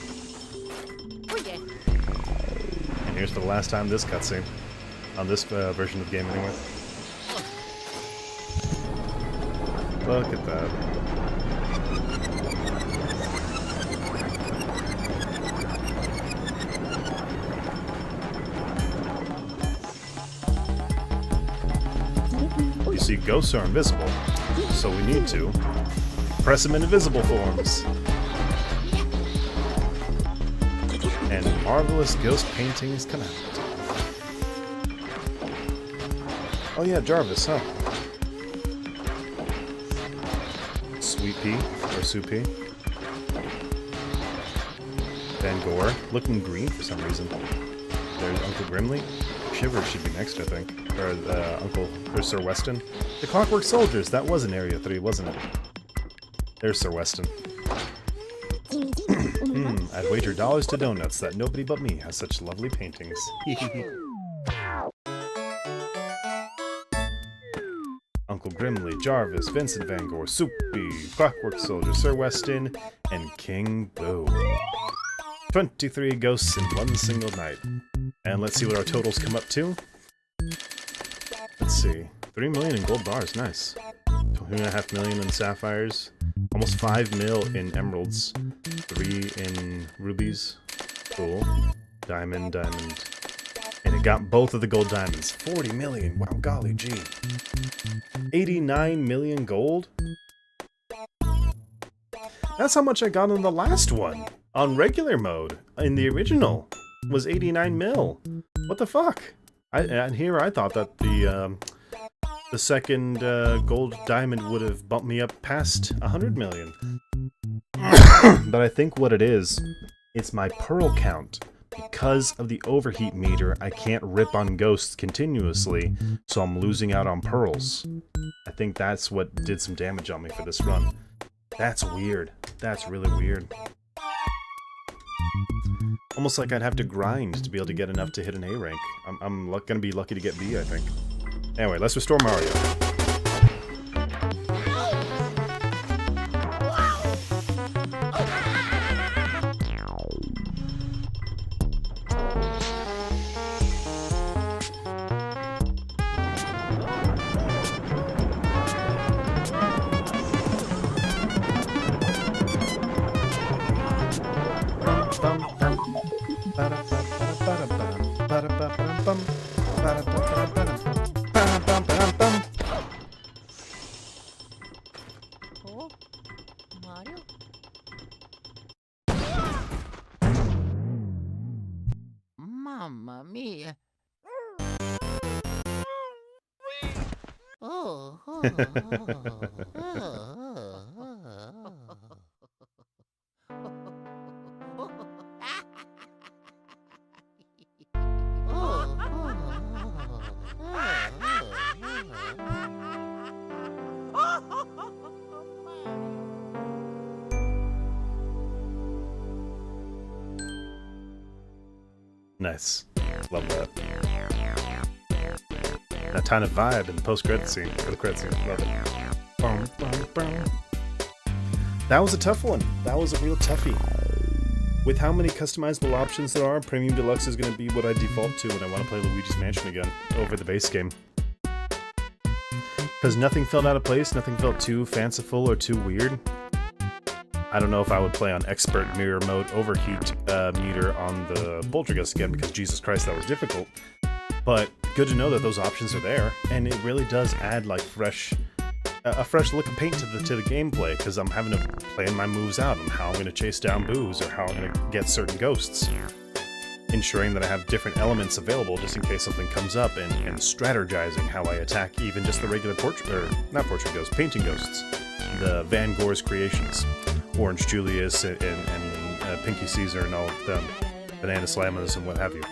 And here's for the last time this cutscene. On this version of the game, anyway. Look at that. You see, ghosts are invisible, so we need to press them in invisible forms. And marvelous ghost paintings come out. Oh yeah, Jarvis, huh? Sweet Pea, or Soup Pea. Van Gore, looking green for some reason. There's Uncle Grimly. Shiver should be next, I think. Or Sir Weston. The Clockwork Soldiers, that was in Area 3, wasn't it? There's Sir Weston. I'd wager dollars to donuts that nobody but me has such lovely paintings. Uncle Grimly, Jarvis, Vincent Van Gore, Soupy, Clockwork Soldier, Sir Weston, and King Boo. 23 ghosts in one single night. And let's see what our totals come up to. Let's see. 3 million in gold bars, nice. 2.5 million in sapphires. Almost 5 mil in emeralds. 3 in rubies. Cool. Diamond. And it got both of the gold diamonds. 40 million, wow, golly gee. 89 million gold? That's how much I got on the last one. On regular mode. In the original. Was 89 mil. What the fuck? And here I thought that the second gold diamond would have bumped me up past 100 million. But I think what it is, it's my pearl count. Because of the overheat meter, I can't rip on ghosts continuously, so I'm losing out on pearls. I think that's what did some damage on me for this run. That's weird. That's really weird. Almost like I'd have to grind to be able to get enough to hit an A rank. I'm gonna be lucky to get B, I think. Anyway, let's restore Mario. Oh, Mario? Mamma mia. Oh, Nice. Love that. That kind of vibe in the post-credit scene, or the credit scene. Love it. Bum, bum, bum. That was a tough one. That was a real toughie. With how many customizable options there are, Premium Deluxe is going to be what I default to when I want to play Luigi's Mansion again, over the base game. Because nothing felt out of place, nothing felt too fanciful or too weird. I don't know if I would play on Expert Mirror Mode Overheat meter on the Poltergeist again, because Jesus Christ, that was difficult. But good to know that those options are there, and it really does add like a fresh look of paint to the gameplay, because I'm having to plan my moves out on how I'm going to chase down boos or how I'm going to get certain ghosts, ensuring that I have different elements available just in case something comes up, and strategizing how I attack even just the regular painting ghosts, the Van Gore's creations, Orange Julius and Pinky Caesar and all of them, Banana Slammers and what have you.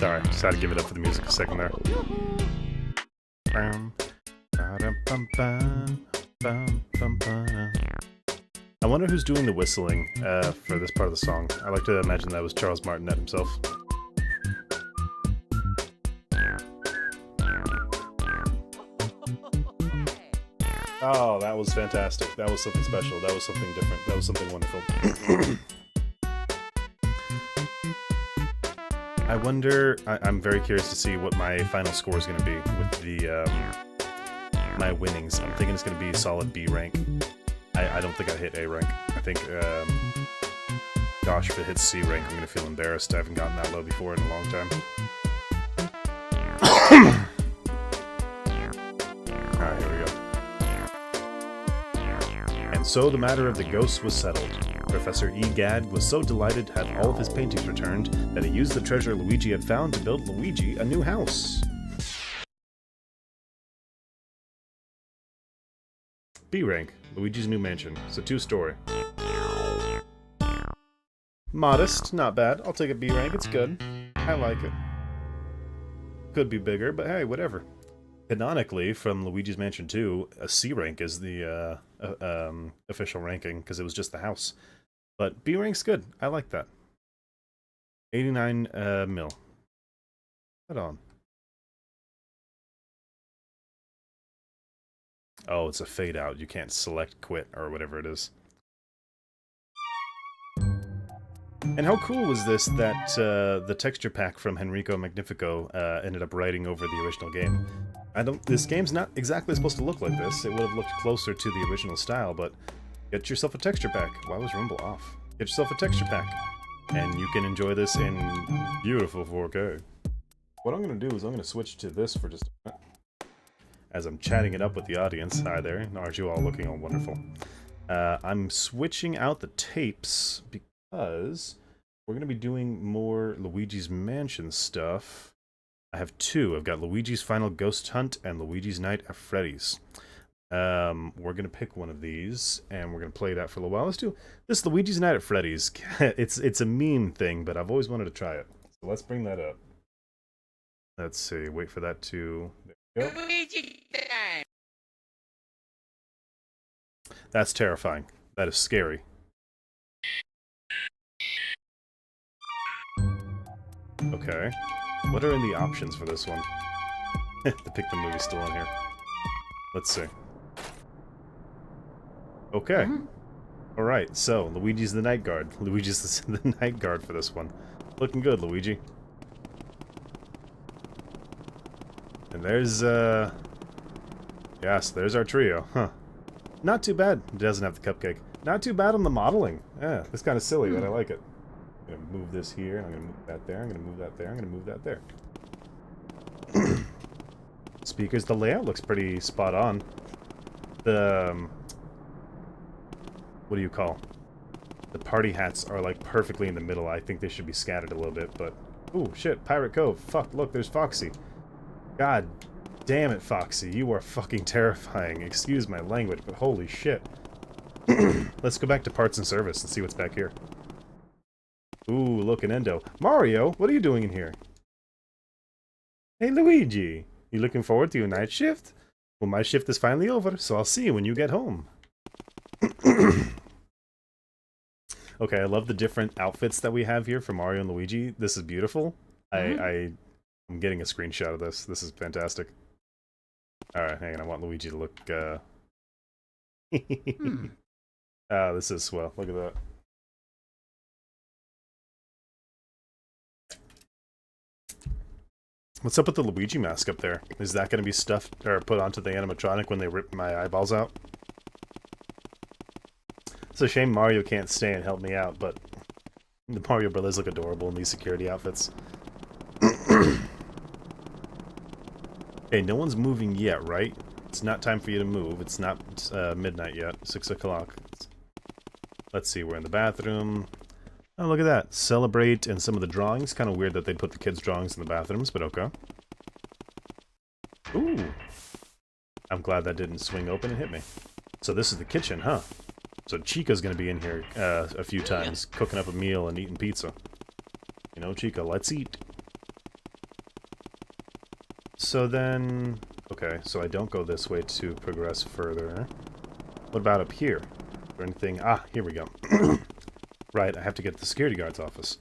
Sorry, just had to give it up for the music a second there. I wonder who's doing the whistling for this part of the song. I like to imagine that was Charles Martinet himself. Oh, that was fantastic. That was something special. That was something different. That was something wonderful. I wonder... I'm very curious to see what my final score is going to be with the my winnings. I'm thinking it's going to be solid B rank. I don't think I hit A rank. I think, gosh, if it hits C rank, I'm going to feel embarrassed. I haven't gotten that low before in a long time. Alright, here we go. And so the matter of the ghosts was settled. Professor Egad was so delighted to have all of his paintings returned that he used the treasure Luigi had found to build Luigi a new house. B rank, Luigi's new mansion. It's a 2-story. Modest, not bad. I'll take a B rank, it's good. I like it. Could be bigger, but hey, whatever. Canonically, from Luigi's Mansion 2, a C rank is the official ranking, because it was just the house. But B rank's good. I like that. 89 mil. Head on. Oh, it's a fade out. You can't select quit or whatever it is. And how cool was this that the texture pack from Henrico Magnifico ended up writing over the original game? This game's not exactly supposed to look like this. It would have looked closer to the original style, but get yourself a texture pack. Why was Rumble off? Get yourself a texture pack, and you can enjoy this in beautiful 4K. What I'm going to do is I'm going to switch to this for just a minute. As I'm chatting it up with the audience. Hi there. Aren't you all looking all wonderful? I'm switching out the tapes because we're going to be doing more Luigi's Mansion stuff. I have 2. I've got Luigi's Final Ghost Hunt and Luigi's Night at Freddy's. We're going to pick one of these, and we're going to play that for a little while. Let's do this Luigi's Night at Freddy's. It's a meme thing, but I've always wanted to try it. So let's bring that up. Let's see. Wait for that to... There we go. That's terrifying. That is scary. Okay. What are in the options for this one? The Pick the Movie's still in here. Let's see. Okay. Alright, so, Luigi's the Night Guard. Luigi's the Night Guard for this one. Looking good, Luigi. And there's, yes, there's our trio. Huh. Not too bad. It doesn't have the cupcake. Not too bad on the modeling. Yeah, it's kind of silly, but I like it. I'm going to move this here, and I'm going to move that there, I'm going to move that there, I'm going to move that there. Speakers, the layout looks pretty spot on. The, what do you call? The party hats are, like, perfectly in the middle. I think they should be scattered a little bit, but... Ooh, shit, Pirate Cove. Fuck, look, there's Foxy. God damn it, Foxy. You are fucking terrifying. Excuse my language, but holy shit. Let's go back to parts and service and see what's back here. Ooh, look, an endo. Mario, what are you doing in here? Hey, Luigi. You looking forward to your night shift? Well, my shift is finally over, so I'll see you when you get home. Okay, I love the different outfits that we have here for Mario and Luigi. This is beautiful. I'm getting a screenshot of this. This is fantastic. Alright, hang on. I want Luigi to look, Ah, this is swell. Look at that. What's up with the Luigi mask up there? Is that going to be stuffed or put onto the animatronic when they rip my eyeballs out? It's a shame Mario can't stay and help me out, but the Mario brothers look adorable in these security outfits. Hey, no one's moving yet, right? It's not time for you to move. It's not midnight yet. 6 o'clock. Let's see, we're in the bathroom. Oh, look at that. Celebrate and some of the drawings. Kind of weird that they'd put the kids' drawings in the bathrooms, but okay. Ooh. I'm glad that didn't swing open and hit me. So this is the kitchen, huh? So Chica's gonna be in here a few times, cooking up a meal and eating pizza. You know, Chica, let's eat. So then... Okay, so I don't go this way to progress further. What about up here? Is there anything... Ah, here we go. Right, I have to get to the security guard's office.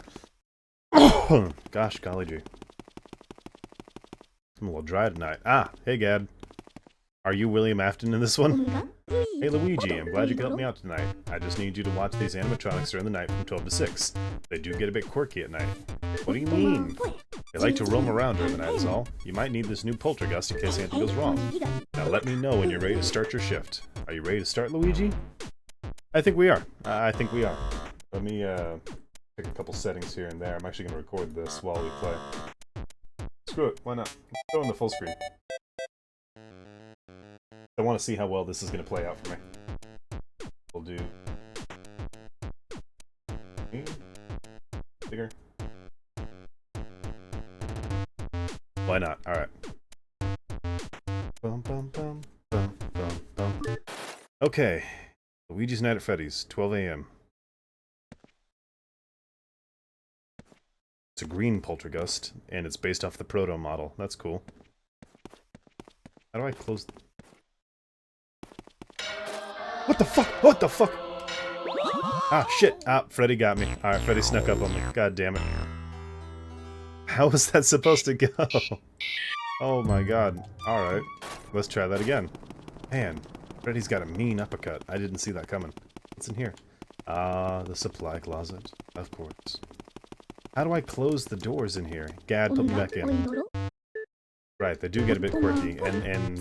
Gosh, golly gee. I'm a little dry tonight. Ah, hey Gad. Are you William Afton in this one? Hey Luigi, I'm glad you could help me out tonight. I just need you to watch these animatronics during the night from 12 to 6. They do get a bit quirky at night. What do you mean? They like to roam around during the night is all. You might need this new poltergust in case anything goes wrong. Now let me know when you're ready to start your shift. Are you ready to start, Luigi? I think we are. I think we are. Let me pick a couple settings here and there. I'm actually going to record this while we play. Screw it, why not? Throw in the full screen. I want to see how well this is going to play out for me. We'll do... Bigger. Why not? Alright. Bum, bum, bum, bum, bum, bum. Okay. Luigi's Night at Freddy's, 12 a.m. It's a green poltergust, and it's based off the proto model. That's cool. How do I close... What the fuck? What the fuck? Ah, shit. Ah, Freddy got me. Alright, Freddy snuck up on me. God damn it. How was that supposed to go? Oh my god. Alright. Let's try that again. Man, Freddy's got a mean uppercut. I didn't see that coming. What's in here? Ah, the supply closet. Of course. How do I close the doors in here? Gad, put me back in. Right, they do get a bit quirky, and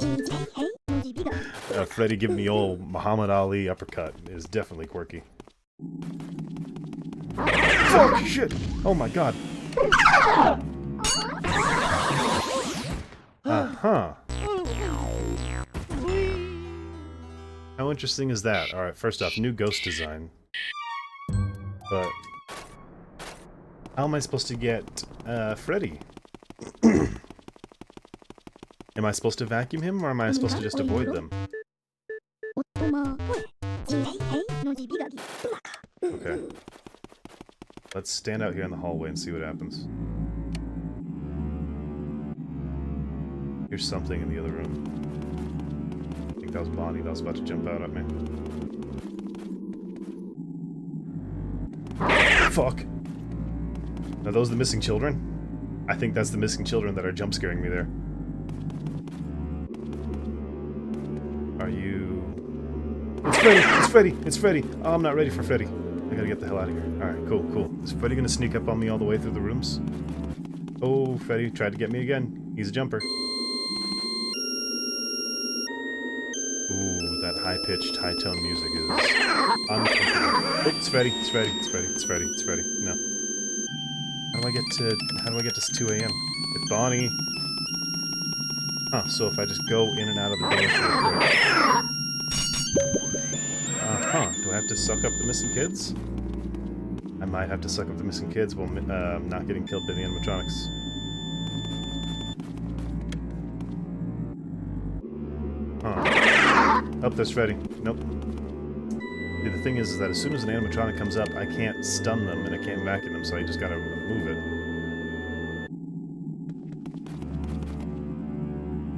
Freddy giving me old Muhammad Ali uppercut is definitely quirky. Fuck! Shit! Oh my god. Uh-huh. How interesting is that? Alright, first off, new ghost design. But... how am I supposed to get, Freddy? Am I supposed to vacuum him, or am I supposed to just avoid them? Okay. Let's stand out here in the hallway and see what happens. Here's something in the other room. I think that was Bonnie that was about to jump out at me. Fuck! Are those the missing children? I think that's the missing children that are jump scaring me there. Are you... It's Freddy! It's Freddy! It's Freddy! Oh, I'm not ready for Freddy. I gotta get the hell out of here. Alright, cool, cool. Is Freddy gonna sneak up on me all the way through the rooms? Oh, Freddy tried to get me again. He's a jumper. Ooh, that high-pitched, high-tone music is uncomfortable. Oh, it's Freddy! It's Freddy! It's Freddy! It's Freddy! It's Freddy! No. How do I get to 2 a.m.? It's Bonnie! Huh, so if I just go in and out of the doors real quick. Uh-huh, do I have to suck up the missing kids? I might have to suck up the missing kids while not getting killed by the animatronics. Huh. Oh, there's Freddy. Nope. See, the thing is that as soon as an animatronic comes up, I can't stun them and I can't vacuum them, so I just gotta move it.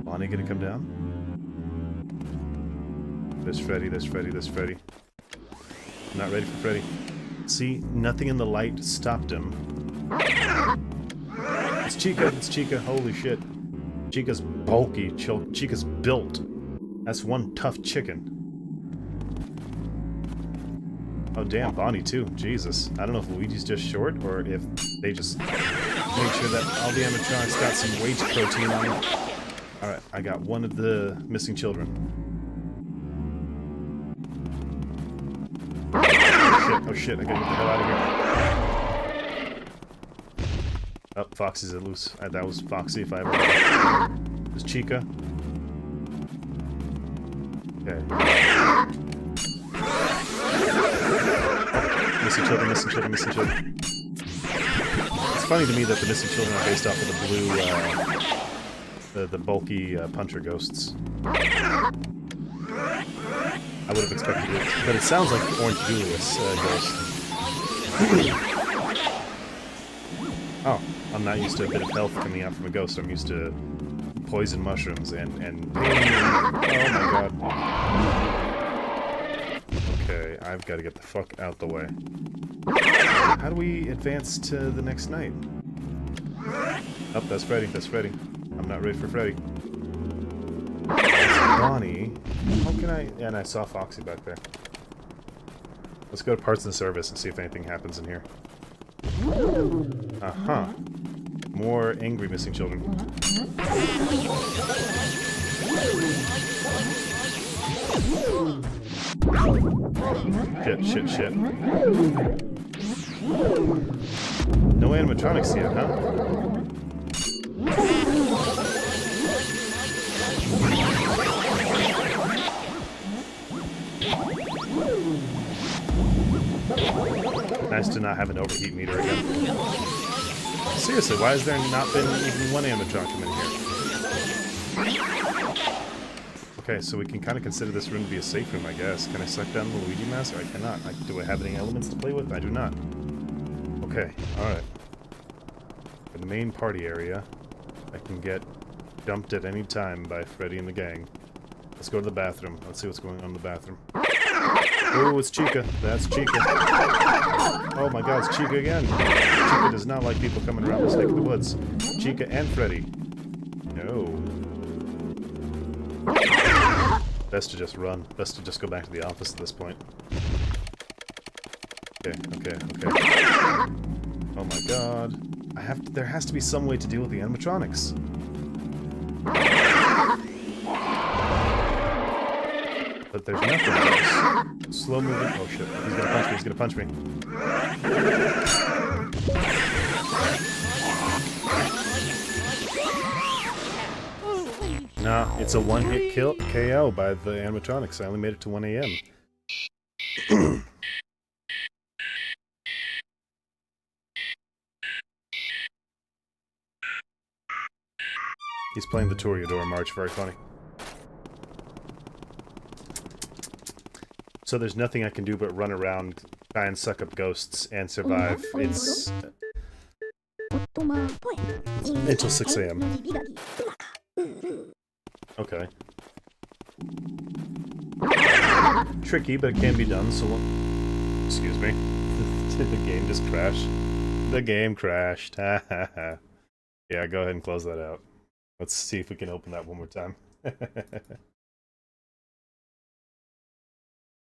Bonnie gonna come down? There's Freddy, there's Freddy, there's Freddy. I'm not ready for Freddy. See, nothing in the light stopped him. It's Chica, it's Chica, holy shit. Chica's bulky, Chica's built. That's one tough chicken. Oh damn, Bonnie too, Jesus. I don't know if Luigi's just short, or if they just make sure that all the animatronics got some weight protein on them. Alright, I got one of the missing children. Oh shit, I gotta get the hell out of here. Oh, Foxy's loose. That was Foxy if I ever... There's Chica. Okay. Missing children, missing children, missing children. It's funny to me that the missing children are based off of the blue, the bulky puncher ghosts. I would have expected it, but it sounds like the Orange Julius ghost. Oh, I'm not used to a bit of health coming out from a ghost. I'm used to poison mushrooms and oh my god. Okay, I've got to get the fuck out the way. How do we advance to the next night? Oh, that's Freddy, that's Freddy. I'm not ready for Freddy. That's Bonnie. How can I... And I saw Foxy back there. Let's go to parts and service and see if anything happens in here. Uh-huh. More angry missing children. Shit, shit, shit. No animatronics yet, huh? Nice to not have an overheat meter again. Seriously, why has there not been even one animatronic come in here? Okay, so we can kind of consider this room to be a safe room, I guess. Can I suck down the Luigi mask? I cannot. Do I have any elements to play with? I do not. Okay, alright. In the main party area, I can get dumped at any time by Freddy and the gang. Let's go to the bathroom. Let's see what's going on in the bathroom. Oh, it's Chica. That's Chica. Oh my god, it's Chica again. Chica does not like people coming around this neck of the woods. Chica and Freddy. No. Best to just run. Best to just go back to the office at this point. Okay, okay, okay. Oh my god. There has to be some way to deal with the animatronics. But there's nothing else. Slow moving. Oh shit. He's gonna punch me. He's gonna punch me. Nah, it's a one-hit kill KO by the animatronics. I only made it to 1 AM. He's playing the Toreador March. Very funny. So there's nothing I can do but run around, try and suck up ghosts, and survive. It's... until 6 AM. Okay. Tricky, but it can be done, so... Excuse me. Did the game just crash? The game crashed. Ha ha ha. Yeah, go ahead and close that out. Let's see if we can open that one more time.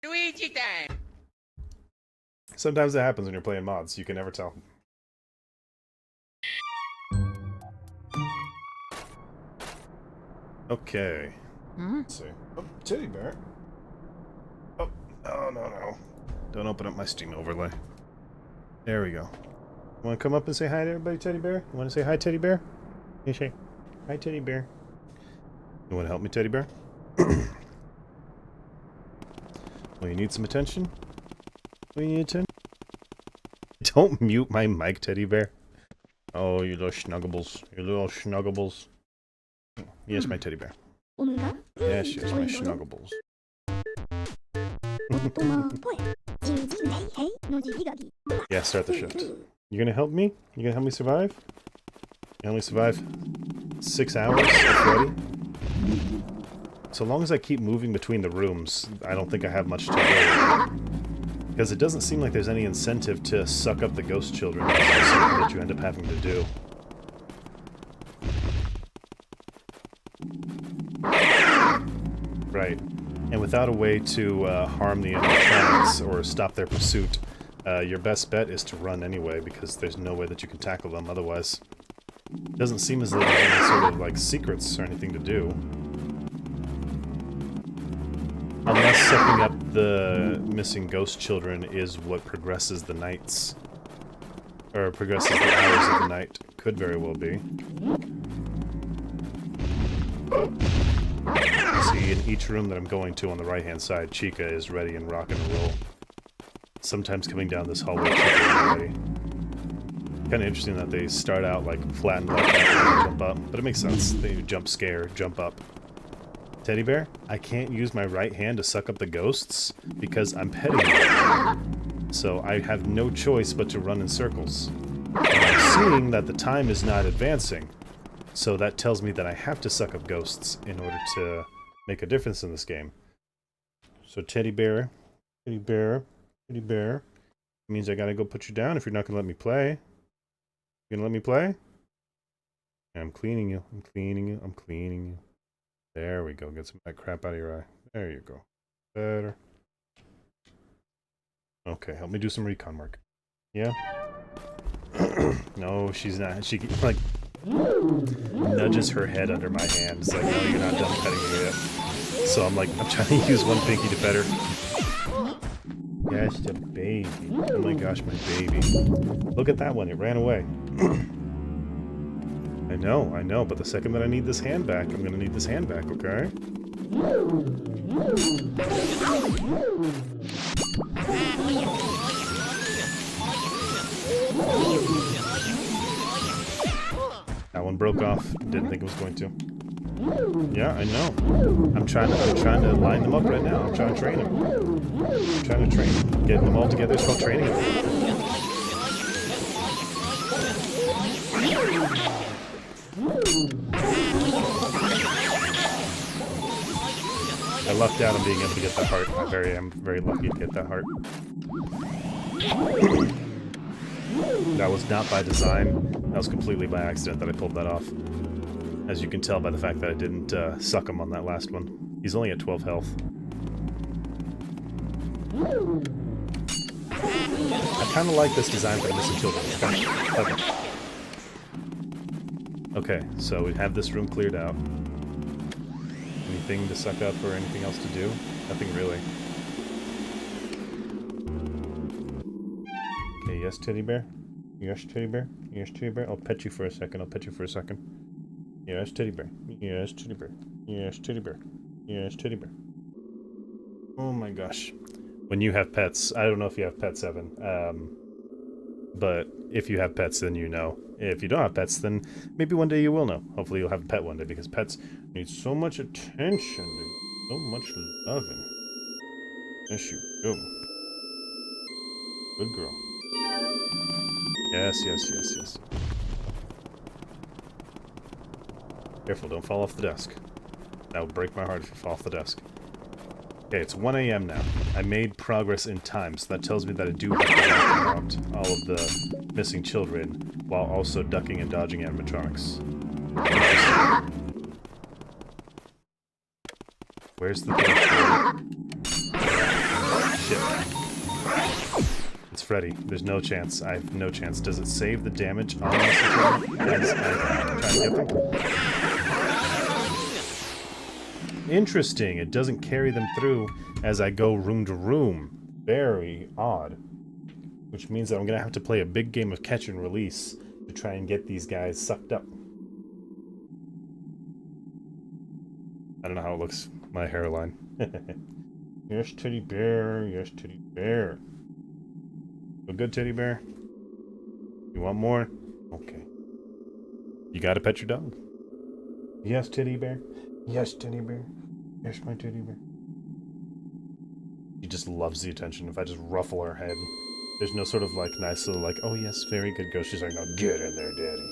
Luigi time! Sometimes it happens when you're playing mods. You can never tell. Okay. Let's see. Oh, teddy bear. Oh, no, no, no. Don't open up my Steam overlay. There we go. Want to come up and say hi to everybody, teddy bear? You want to say hi, teddy bear? You say hi, teddy bear. You want to help me, teddy bear? Well, you need some attention? Well, you need attention? Don't mute my mic, teddy bear. Oh, you little snuggables. You little snuggables. Yes, my teddy bear. Yes, yes, my snuggables. Yeah, start the shift. You gonna help me? You gonna help me survive? You help me survive 6 hours already? So long as I keep moving between the rooms, I don't think I have much to do. Because it doesn't seem like there's any incentive to suck up the ghost children. That's just something that you end up having to do. Right. And without a way to harm the animatronics or stop their pursuit, your best bet is to run anyway, because there's no way that you can tackle them otherwise. It doesn't seem as though there's any sort of, like, secrets or anything to do. Unless sucking up the missing ghost children is what progresses the nights. Or progresses the hours of the night. Could very well be. See, in each room that I'm going to on the right-hand side, Chica is ready and rocking and roll. Sometimes coming down this hallway, Chica is ready. Kind of interesting that they start out like flattened like that and jump up, but it makes sense. They jump scare, jump up. Teddy bear, I can't use my right hand to suck up the ghosts because I'm petting them. So I have no choice but to run in circles. And I'm seeing that the time is not advancing. So that tells me that I have to suck up ghosts in order to make a difference in this game. So teddy bear, teddy bear, teddy bear. Means I gotta go put you down if you're not gonna let me play. You gonna let me play? I'm cleaning you. I'm cleaning you. I'm cleaning you. There we go. Get some of that crap out of your eye. There you go. Better. Okay, help me do some recon work. Yeah? No, she's not. She, like, nudges her head under my hand. It's like, no, you're not done petting me yet. So I'm like, I'm trying to use one pinky to pet her. Yes, the baby. Oh my gosh, my baby. Look at that one. It ran away. I know, but the second that I need this hand back, I'm gonna need this hand back, okay? That one broke off. Didn't think it was going to. Yeah, I know. I'm trying to line them up right now. I'm trying to train them. I'm trying to train them. Getting them all together is called training them. I lucked out on being able to get that heart. I'm very lucky to get that heart. That was not by design. That was completely by accident that I pulled that off. As you can tell by the fact that I didn't suck him on that last one. He's only at 12 health. I kind of like this design for the missing children. It's kind of... Okay, so we have this room cleared out. Anything to suck up or anything else to do? Nothing really. Okay, yes, teddy bear. Yes, teddy bear. Yes, teddy bear. I'll pet you for a second. I'll pet you for a second. Yes, teddy bear. Yes, teddy bear. Yes, teddy bear. Yes, teddy bear. Oh my gosh. When you have pets, I don't know if you have pets, Evan, but if you have pets, then you know. If you don't have pets, then maybe one day you will know. Hopefully you'll have a pet one day, because pets need so much attention, so much loving. Yes, you go. Good girl. Yes, yes, yes, yes. Careful, don't fall off the desk. That would break my heart if you fall off the desk. Okay, it's 1 a.m. now. I made progress in time, so that tells me that I do have to knock out all of the missing children, while also ducking and dodging animatronics. Where's the shit. It's Freddy. There's no chance. I have no chance. Does it save the damage on the children as I try to get them? Interesting. It doesn't carry them through as I go room to room. Very odd. Which means that I'm going to have to play a big game of catch and release to try and get these guys sucked up. I don't know how it looks. My hairline. Yes, teddy bear. Yes, teddy bear. A good teddy bear? You want more? Okay. You gotta pet your dog. Yes, teddy bear. Yes, teddy bear. Yes, my teddy bear. She just loves the attention. If I just ruffle her head, there's no sort of like nice little like, oh yes, very good girl. She's like, no, get in there, daddy.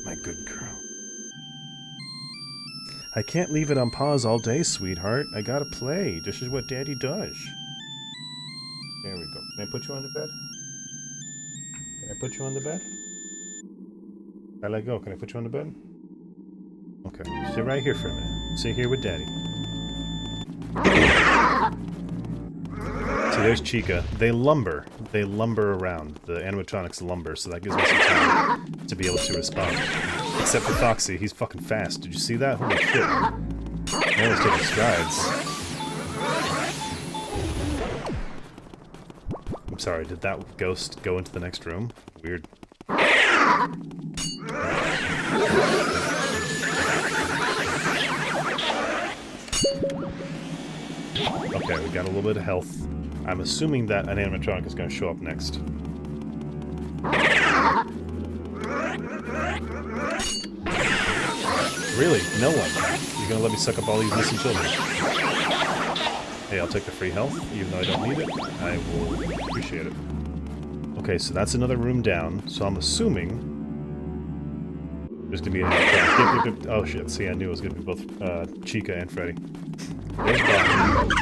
My good girl. I can't leave it on pause all day, sweetheart. I gotta play. This is what daddy does. There we go. Can I put you on the bed? Can I put you on the bed? I let go. Can I put you on the bed? Okay. Sit right here for a minute. Sit here with daddy. See, there's Chica. They lumber. They lumber around. The animatronics lumber, so that gives me some time to be able to respond. Except for Foxy. He's fucking fast. Did you see that? Holy shit. Man was taking strides. I'm sorry, did that ghost go into the next room? Weird. Okay, we got a little bit of health. I'm assuming that an animatronic is going to show up next. Really? No one? You're going to let me suck up all these missing children? Hey, I'll take the free health, even though I don't need it. I will appreciate it. Okay, so that's another room down. So I'm assuming there's gonna be another. Oh shit! See, I knew it was gonna be both Chica and Freddy. There's Bob.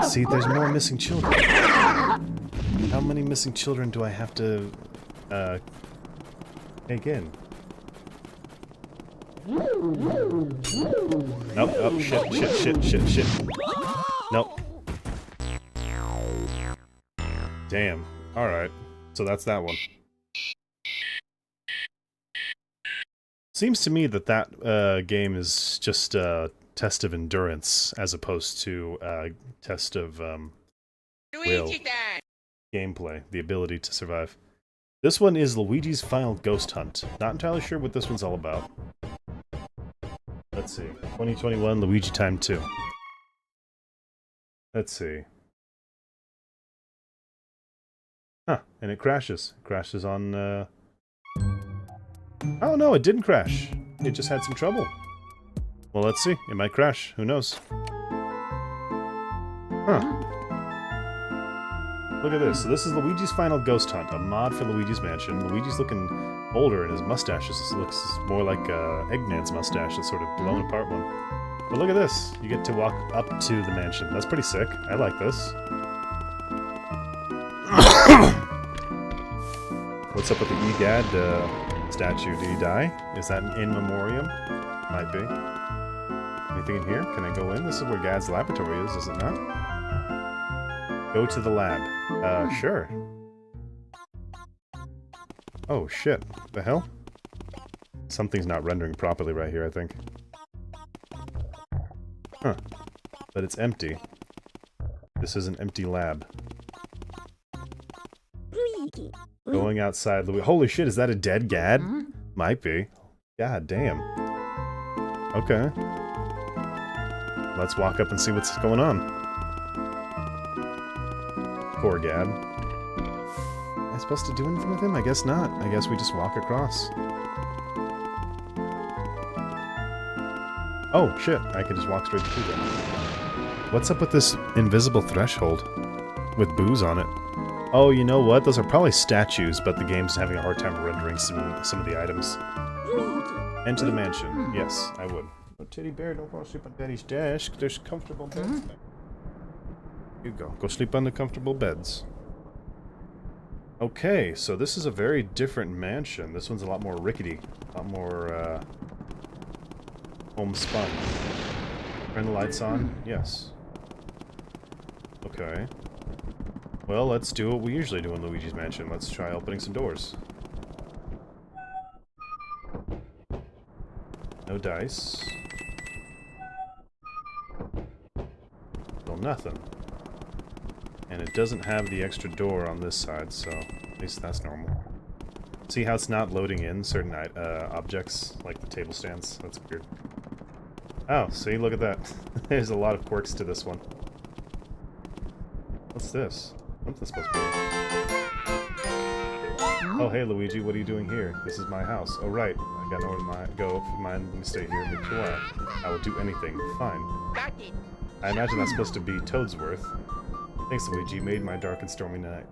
See, there's more missing children. How many missing children do I have to take in? Nope. Oh shit. Nope. Damn. Alright. So that's that one. Seems to me that that game is just a test of endurance as opposed to a test of will. Gameplay. The ability to survive. This one is Luigi's Final Ghost Hunt. Not entirely sure what this one's all about. Let's see. 2021 Luigi Time 2. Let's see. Huh, and it crashes. It crashes on, Oh no, it didn't crash. It just had some trouble. Well, let's see. It might crash. Who knows? Huh. Look at this. So this is Luigi's Final Ghost Hunt, a mod for Luigi's Mansion. Luigi's looking older and his mustache looks more like Eggman's mustache, that's sort of blown apart one. But look at this. You get to walk up to the mansion. That's pretty sick. I like this. What's up with the Egad statue? Did he die? Is that an in memoriam? Might be. Anything in here? Can I go in? This is where Gad's laboratory is it not? Go to the lab. Sure. Oh, shit. The hell? Something's not rendering properly right here, I think. Huh. But it's empty. This is an empty lab. Going outside. Holy shit, is that a dead Gad? Might be. God damn. Okay. Let's walk up and see what's going on. Poor Gad. Am I supposed to do anything with him? I guess not. I guess we just walk across. Oh, shit. I can just walk straight through them. What's up with this invisible threshold? With booze on it. Oh, you know what? Those are probably statues, but the game's having a hard time rendering some of the items. Enter the mansion. Yes, I would. Oh, teddy bear, don't go sleep on Daddy's desk. There's comfortable beds there. You go. Go sleep on the comfortable beds. Okay, so this is a very different mansion. This one's a lot more rickety. A lot more, homespun. Turn the lights on? Yes. Okay. Well, let's do what we usually do in Luigi's Mansion. Let's try opening some doors. No dice. Well, nothing. And it doesn't have the extra door on this side, so at least that's normal. See how it's not loading in certain objects, like the table stands? That's weird. Oh, see, look at that. There's a lot of quirks to this one. What's this? Something's supposed to be. Oh, hey, Luigi, what are you doing here? This is my house. Oh, right. I got nowhere to go. If you mind, let me stay here and be quiet. I will do anything. Fine. I imagine that's supposed to be Toadsworth. Thanks, Luigi. You made my dark and stormy night.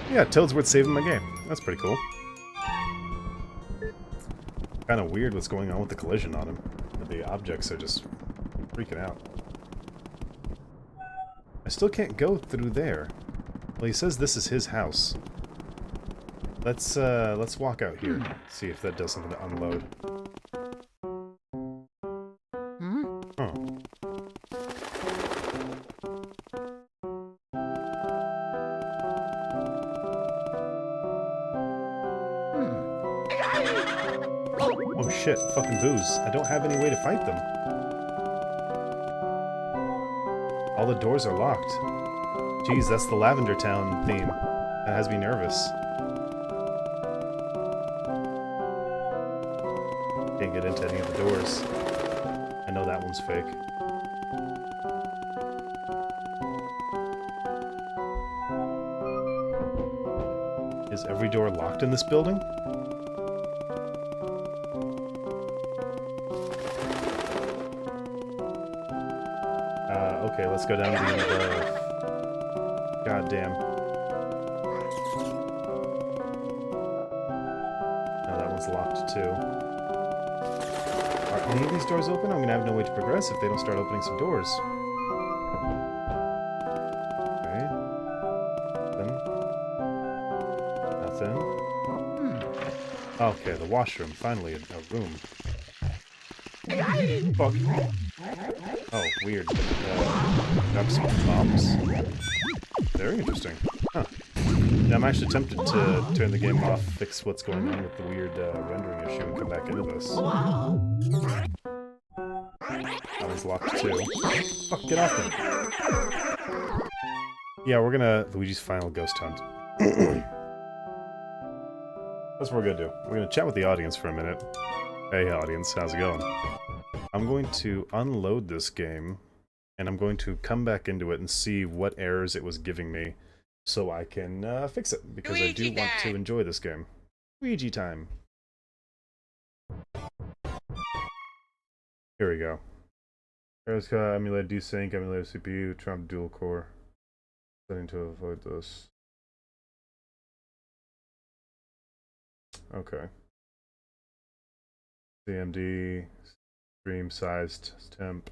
Yeah, Toadsworth saving my game. That's pretty cool. Kind of weird what's going on with the collision on him. The objects are just freaking out. I still can't go through there. Well, he says this is his house. Let's walk out here. See if that does something to unload. Oh. Oh shit, fucking booze. I don't have any way to fight them. All the doors are locked. Jeez, that's the Lavender Town theme. That has me nervous. Can't get into any of the doors. I know that one's fake. Is every door locked in this building? Okay, let's go down to the Goddamn. No, that one's locked too. Are any of these doors open? I'm gonna have no way to progress if they don't start opening some doors. Okay. Nothing. Okay, the washroom. Finally, a room. Fuck. Oh, weird. Grab some bombs. Very interesting. Huh. Yeah, I'm actually tempted to turn the game off, fix what's going on with the weird rendering issue, and come back into this. That one's locked too. Fuck, get off me. Yeah, we're gonna... Luigi's final ghost hunt. That's what we're gonna do. We're gonna chat with the audience for a minute. Hey audience, how's it going? I'm going to unload this game, and I'm going to come back into it and see what errors it was giving me, so I can fix it, because I do want to enjoy this game. Luigi time! Here we go. Errors emulate desync, emulate CPU, trump dual core. Setting to avoid this. Okay. CMD, stream sized temp,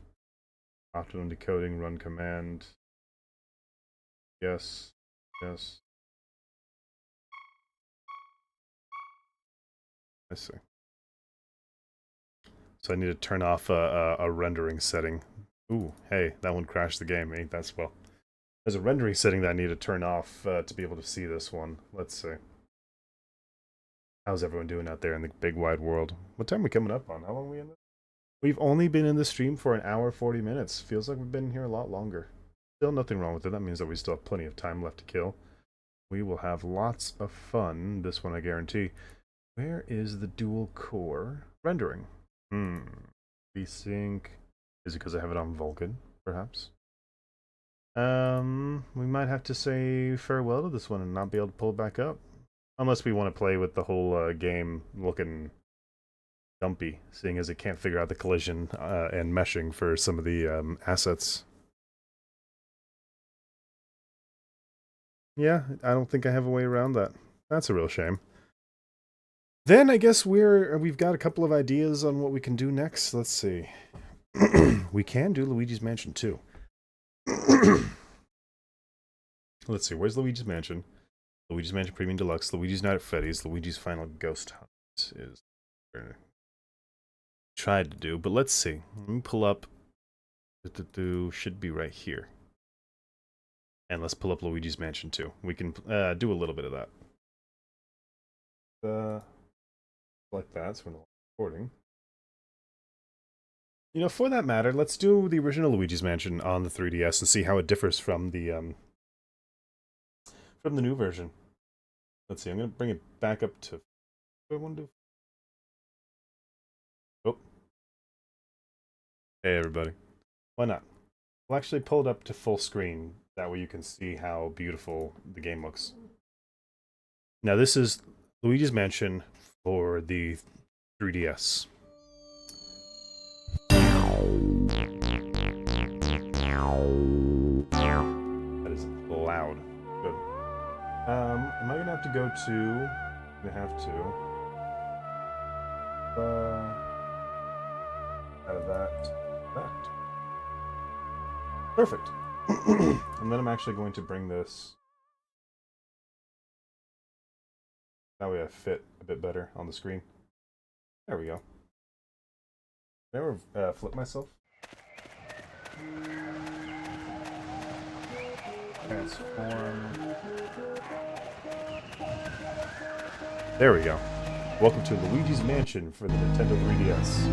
optimum decoding, run command. Yes, yes. I see. So I need to turn off a rendering setting. Ooh, hey, that one crashed the game. Ain't that swell? There's a rendering setting that I need to turn off to be able to see this one. Let's see. How's everyone doing out there in the big wide world? What time are we coming up on? How long are we in this? We've only been in the stream for an hour 40 minutes. Feels like we've been here a lot longer. Still nothing wrong with it. That means that we still have plenty of time left to kill. We will have lots of fun. This one I guarantee. Where is the dual core rendering? VSync. Is it because I have it on Vulkan, perhaps? We might have to say farewell to this one and not be able to pull it back up. Unless we want to play with the whole game looking dumpy, seeing as it can't figure out the collision and meshing for some of the assets. Yeah, I don't think I have a way around that. That's a real shame. Then I guess we've got a couple of ideas on what we can do next. Let's see. We can do Luigi's Mansion 2. Let's see, where's Luigi's Mansion? Luigi's Mansion Premium Deluxe, Luigi's Night at Freddy's, Luigi's Final Ghost Hunt is what I tried to do, but let's see. Let me pull up. Should be right here. And let's pull up Luigi's Mansion 2. We can do a little bit of that. Like that, so we're not recording. You know, for that matter, let's do the original Luigi's Mansion on the 3DS and see how it differs from the new version. Let's see, I'm going to bring it back up to... What do I want to do? Oh. Hey, everybody. Why not? We'll actually pull it up to full screen. That way you can see how beautiful the game looks. Now, this is Luigi's Mansion for the 3DS. That is loud. Good. Am I gonna have to go to... I'm gonna have to... out of that. Perfect. And then I'm actually going to bring this... That way I fit a bit better on the screen. There we go. Can I ever flip myself? Transform. There we go. Welcome to Luigi's Mansion for the Nintendo 3DS.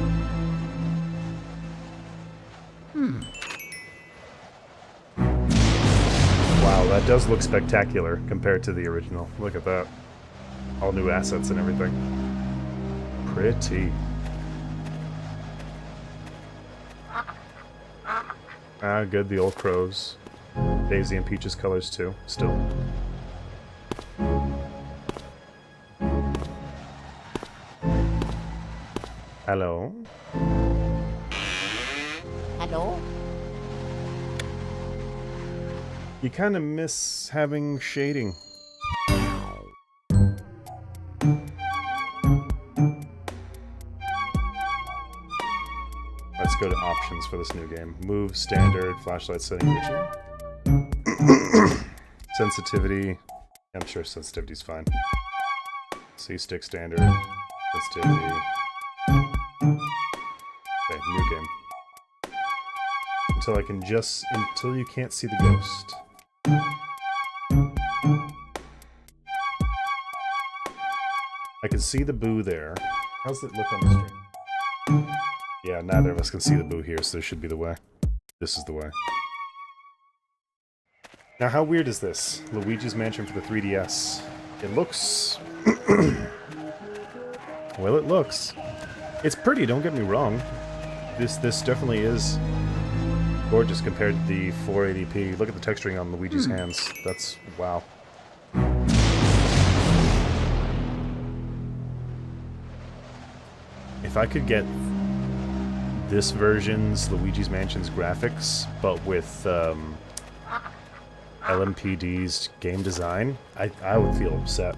Wow, that does look spectacular compared to the original. Look at that. All new assets and everything. Pretty. Ah, good, the old crows. Daisy and Peach's colors too, still. Hello? Hello? You kind of miss having shading. Let's go to options for this new game. Move, standard, flashlight setting, original. Sensitivity. I'm sure sensitivity's fine. C-stick standard. Sensitivity. Okay, new game. Until you can't see the ghost. I can see the boo there. How's it look on the stream? Yeah, neither of us can see the boo here, so this should be the way. This is the way. Now, how weird is this? Luigi's Mansion for the 3DS. It looks... well, it looks. It's pretty, don't get me wrong. This definitely is gorgeous compared to the 480p. Look at the texturing on Luigi's hands. That's... wow. If I could get this version's Luigi's Mansion's graphics, but with LMPD's game design, I would feel upset.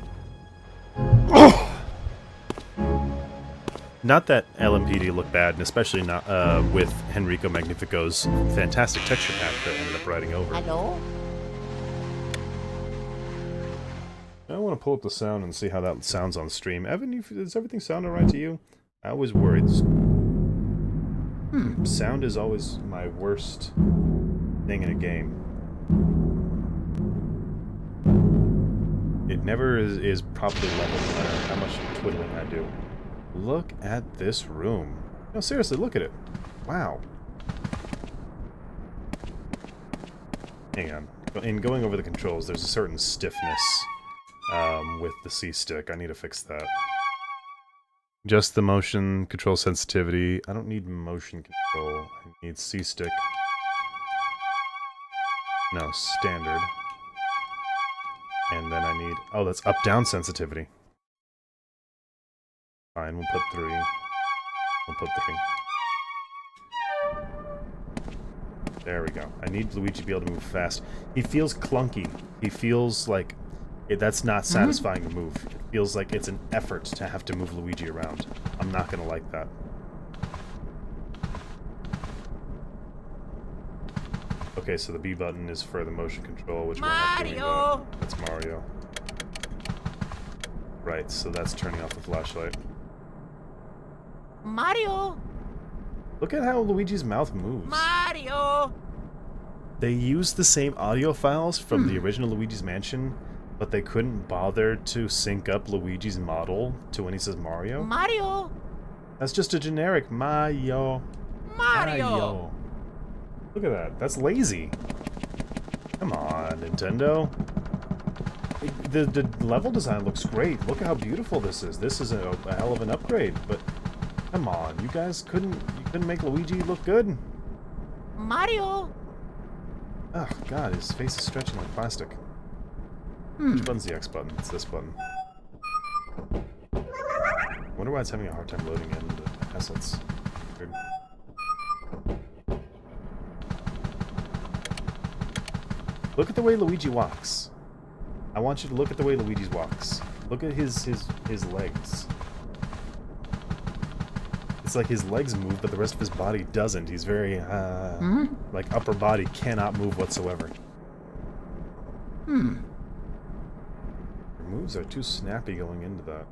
Not that LMPD looked bad, and especially not with Enrico Magnifico's fantastic texture pack that ended up writing over. Hello? I want to pull up the sound and see how that sounds on stream. Evan, does everything sound alright to you? I was worried. Sound is always my worst thing in a game. It never is properly leveled no matter how much twiddling I do. Look at this room. No, seriously, look at it. Wow. Hang on. In going over the controls, there's a certain stiffness with the C-stick. I need to fix that. Just the motion control sensitivity. I don't need motion control. I need C-stick. No, standard. And then I need... oh, that's up-down sensitivity. Fine, we'll put 3. We'll put 3. There we go. I need Luigi to be able to move fast. He feels clunky. He feels like... that's not satisfying to move. It feels like it's an effort to have to move Luigi around. I'm not gonna like that. Okay, so the B button is for the motion control, which Mario! That's Mario. Right, so that's turning off the flashlight. Mario! Look at how Luigi's mouth moves. Mario! They used the same audio files from the original Luigi's Mansion, but they couldn't bother to sync up Luigi's model to when he says Mario. Mario! That's just a generic Mario. Mario! Look at that. That's lazy. Come on, Nintendo. The level design looks great. Look at how beautiful this is. This is a hell of an upgrade, but come on, you guys couldn't make Luigi look good? Mario! Oh god, his face is stretching like plastic. Which button's the X button? It's this button. I wonder why it's having a hard time loading into assets. Weird. Look at the way Luigi walks. I want you to look at the way Luigi walks. Look at his legs. It's like his legs move, but the rest of his body doesn't. He's very, like, upper body cannot move whatsoever. Your moves are too snappy going into that.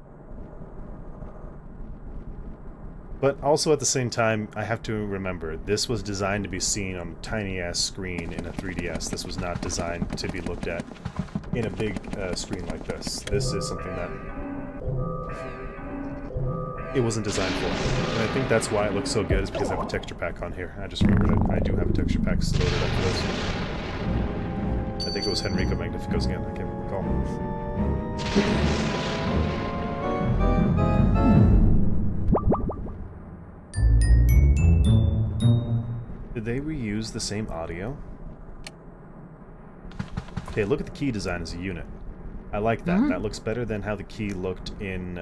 But also at the same time, I have to remember, this was designed to be seen on a tiny-ass screen in a 3DS. This was not designed to be looked at in a big screen like this. This is something that it wasn't designed for. And I think that's why it looks so good, is because I have a texture pack on here. I just remembered it. I do have a texture pack loaded up for this. I think it was Enrico Magnifico's again. I can't recall. Did they reuse the same audio? Okay, look at the key design as a unit. I like that. That looks better than how the key looked in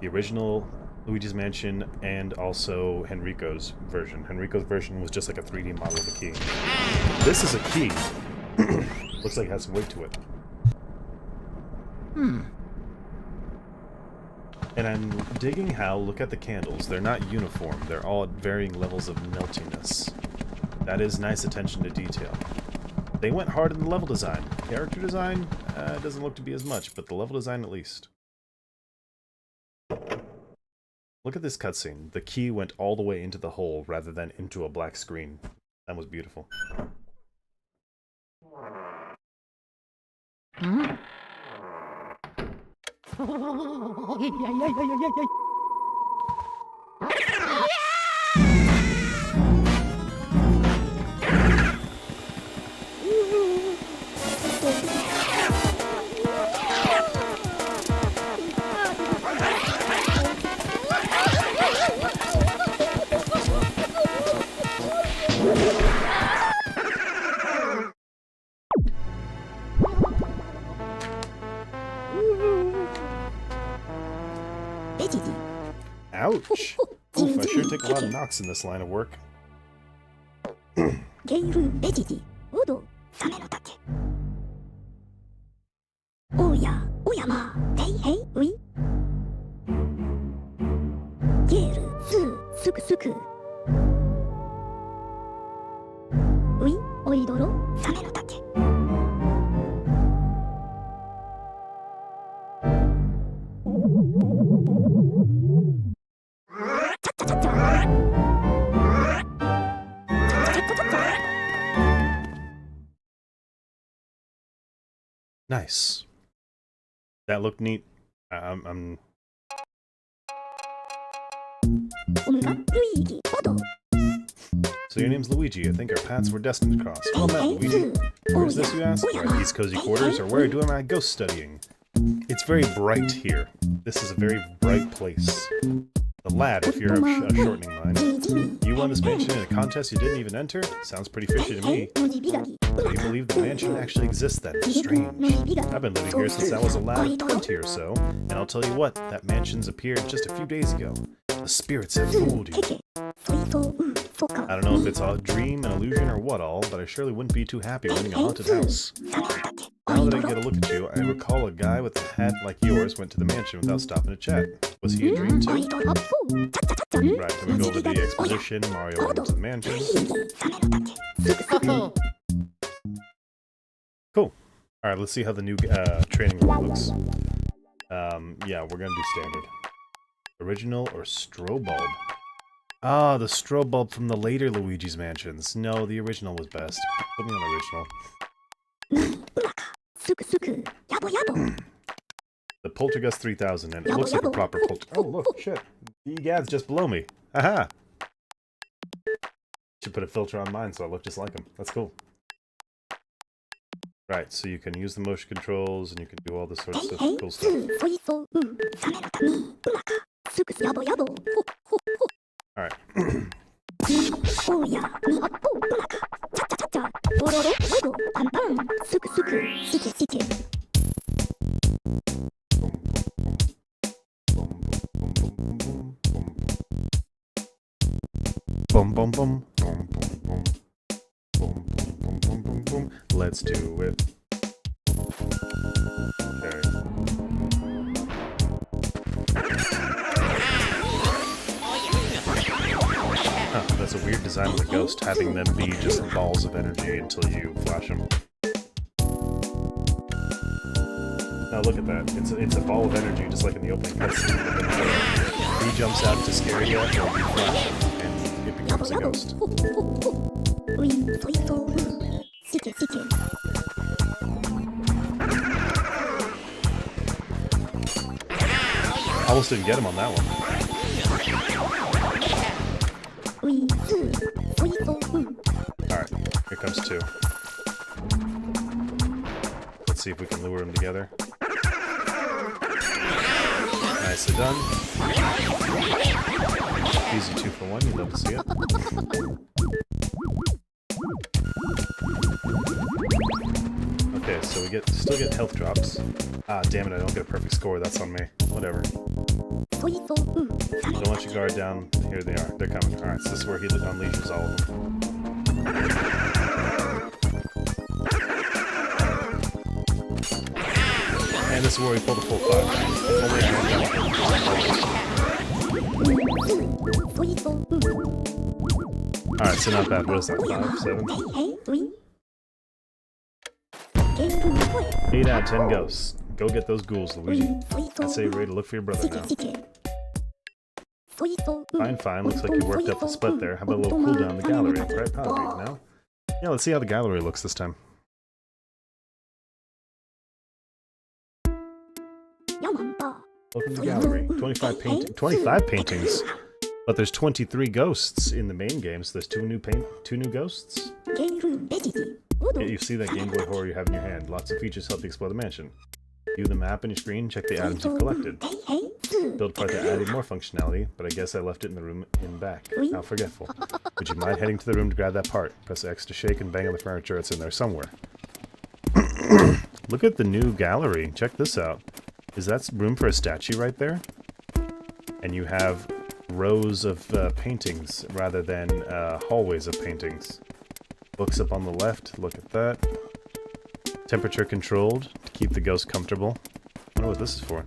the original Luigi's Mansion and also Enrico's version. Enrico's version was just like a 3D model of the key. This is a key. Looks like it has some weight to it. And I'm digging how, look at the candles, they're not uniform, they're all at varying levels of meltiness. That is nice attention to detail. They went hard in the level design. Character design doesn't look to be as much, but the level design at least. Look at this cutscene. The key went all the way into the hole rather than into a black screen. That was beautiful. Ouch! Oof, I sure take a lot of knocks in this line of work. Nice. That looked neat. I'm... So your name's Luigi. I think our paths were destined to cross. Well met, Luigi. Where is this, you ask? Where are these cozy quarters, or where do I ghost studying? It's very bright here. This is a very bright place. The lad, if you're of a shortening mind. You won this mansion in a contest you didn't even enter? Sounds pretty fishy to me. You believe the mansion actually exists then? Strange. I've been living here since I was a lad of 20 or so, and I'll tell you what, that mansion's appeared just a few days ago. The spirits have fooled you. I don't know if it's a dream, an illusion, or what all, but I surely wouldn't be too happy running a haunted house. Now that I get a look at you, I recall a guy with a hat like yours went to the mansion without stopping to chat. Was he a dream too? Right, then we go over the exposition. Mario went to the mansion. Cool. Alright, let's see how the new training room looks. Yeah, we're gonna do standard. Original or strobe bulb? Ah, the strobe bulb from the later Luigi's mansions. No, the original was best. Put me on original. The Poltergust 3000, and it looks like a proper Oh, look, shit. The egad's just below me. Haha! Should put a filter on mine so I look just like him. That's cool. Right, so you can use the motion controls, and you can do all this sort of cool stuff. Alright. Boom, boom, boom. Boom, boom, boom. Boom, boom, boom, boom, boom, boom. Let's do it. Okay. Huh, that's a weird design of the ghost, having them be just balls of energy until you flash them. Now look at that. It's a ball of energy, just like in the opening cutscene. He jumps out to scare you, or you flash him, and it becomes a ghost. Almost didn't get him on that one. Alright, here comes two. Let's see if we can lure them together. Nicely done. Easy 2 for 1, you'd love to see it. Okay, so we still get health drops. Ah, damn it, I don't get a perfect score, that's on me. Whatever. Don't let your guard down. Here they are. They're coming. Alright, so this is where he unleashes all of them. And this is where we pull the full 5. If only I had Alright, so not bad. What is that? 5, 7? 8 out of 10 ghosts. Go get those ghouls, Luigi. I'd say you're ready to look for your brother now. Fine, fine. Looks like you worked up the split there. How about a little cooldown in the gallery? Right, probably. Now? Yeah, let's see how the gallery looks this time. Welcome to the gallery. 25 paintings. But there's 23 ghosts in the main game, so there's two new ghosts. Yeah, you see that Game Boy Horror you have in your hand. Lots of features help you explore the mansion. View the map on your screen, check the items you've collected. Build part that added more functionality, but I guess I left it in the room in back. How forgetful. Would you mind heading to the room to grab that part? Press X to shake and bang on the furniture, it's in there somewhere. Look at the new gallery. Check this out. Is that room for a statue right there? And you have rows of paintings rather than hallways of paintings. Books up on the left, look at that. Temperature controlled to keep the ghost comfortable. I wonder what this is for.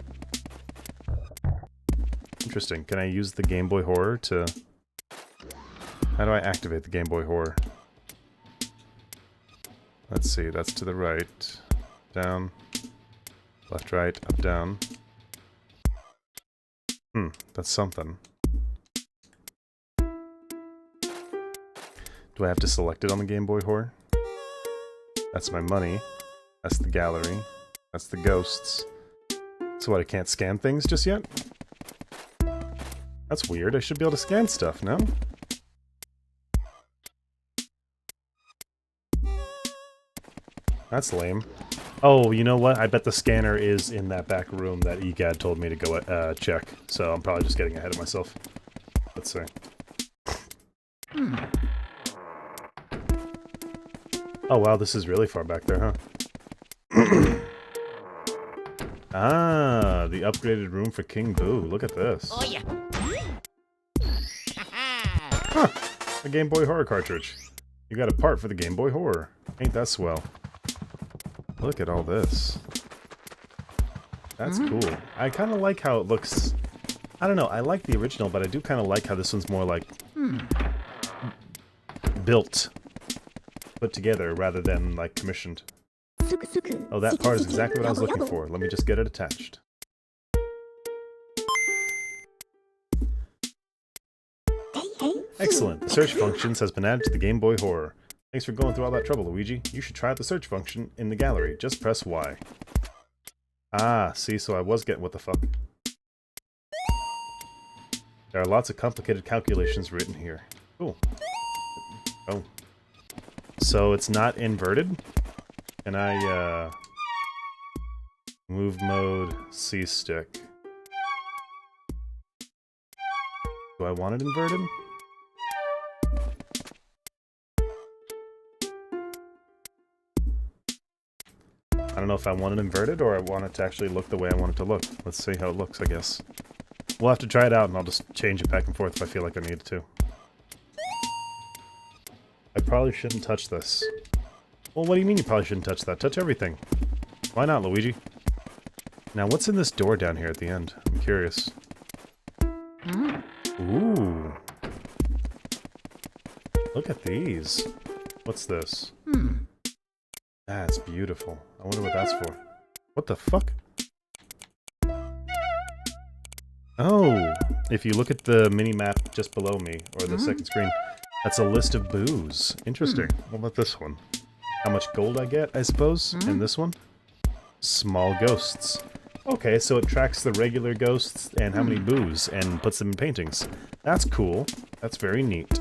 Interesting. Can I use the Game Boy Horror to... How do I activate the Game Boy Horror? Let's see, that's to the right. Down. Left, right, up, down. That's something. Do I have to select it on the Game Boy Horror? That's my money. That's the gallery. That's the ghosts. So what, I can't scan things just yet? That's weird. I should be able to scan stuff, no? That's lame. Oh, you know what? I bet the scanner is in that back room that EGAD told me to go check. So I'm probably just getting ahead of myself. Let's see. Oh wow, this is really far back there, huh? Ah, the upgraded room for King Boo. Look at this. Oh yeah. Huh, a Game Boy Horror cartridge. You got a part for the Game Boy Horror. Ain't that swell? Look at all this. That's cool. I kind of like how it looks. I don't know, I like the original, but I do kind of like how this one's more like built, put together, rather than like commissioned. Oh, that part is exactly what I was looking for. Let me just get it attached. Excellent. The search functions has been added to the Game Boy Horror. Thanks for going through all that trouble, Luigi. You should try out the search function in the gallery. Just press Y. Ah, see, so I was getting what the fuck. There are lots of complicated calculations written here. Cool. Oh. So it's not inverted? Can I, move mode, C stick. Do I want it inverted? I don't know if I want it inverted or I want it to actually look the way I want it to look. Let's see how it looks, I guess. We'll have to try it out and I'll just change it back and forth if I feel like I need to. I probably shouldn't touch this. Well, what do you mean you probably shouldn't touch that? Touch everything. Why not, Luigi? Now, what's in this door down here at the end? I'm curious. Ooh. Look at these. What's this? That's beautiful. I wonder what that's for. What the fuck? Oh! If you look at the mini-map just below me, or the second screen, that's a list of boos. Interesting. What about this one? How much gold I get, I suppose, in this one? Small ghosts. Okay, so it tracks the regular ghosts and how many boos, and puts them in paintings. That's cool. That's very neat.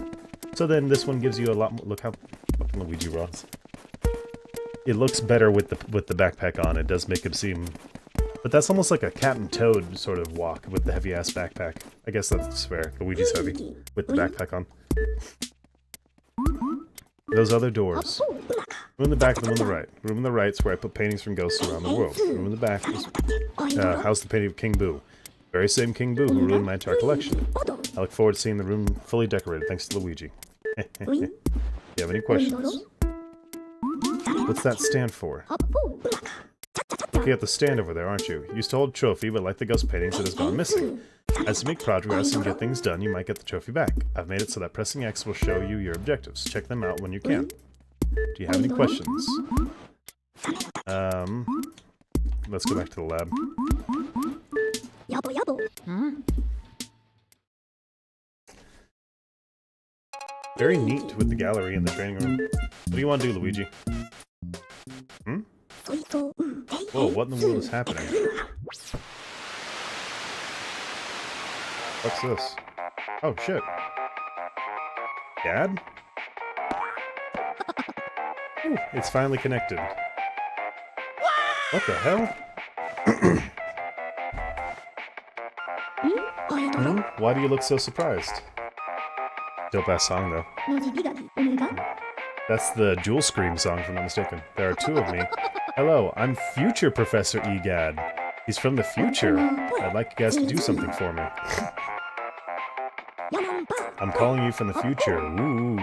So then this one gives you a lot more... Look how fucking Luigi runs. It looks better with the backpack on. It does make him seem... But that's almost like a Captain Toad sort of walk with the heavy-ass backpack. I guess that's fair. Luigi's heavy with the backpack on. Those other doors. Room in the back and the one on the right. Room on the right is where I put paintings from ghosts around the world. Room in the back is house the painting of King Boo. Very same King Boo who ruined my entire collection. I look forward to seeing the room fully decorated thanks to Luigi. You have any questions? What's that stand for? trophy at the stand over there, aren't you? You used to hold trophy, but like the ghost paintings, it has gone missing. As you make progress and get things done, you might get the trophy back. I've made it so that pressing X will show you your objectives. Check them out when you can. Do you have any questions? Let's go back to the lab. Very neat with the gallery and the training room. What do you want to do, Luigi? Hmm? Whoa, what in the world is happening? What's this? Oh, shit. Dad? Ooh, it's finally connected. What the hell? Hmm? Why do you look so surprised? Dope-ass song, though. That's the Jewel Scream song, if I'm not mistaken. There are two of me. Hello, I'm future Professor Egad. He's from the future. I'd like you guys to do something for me. I'm calling you from the future. Ooh.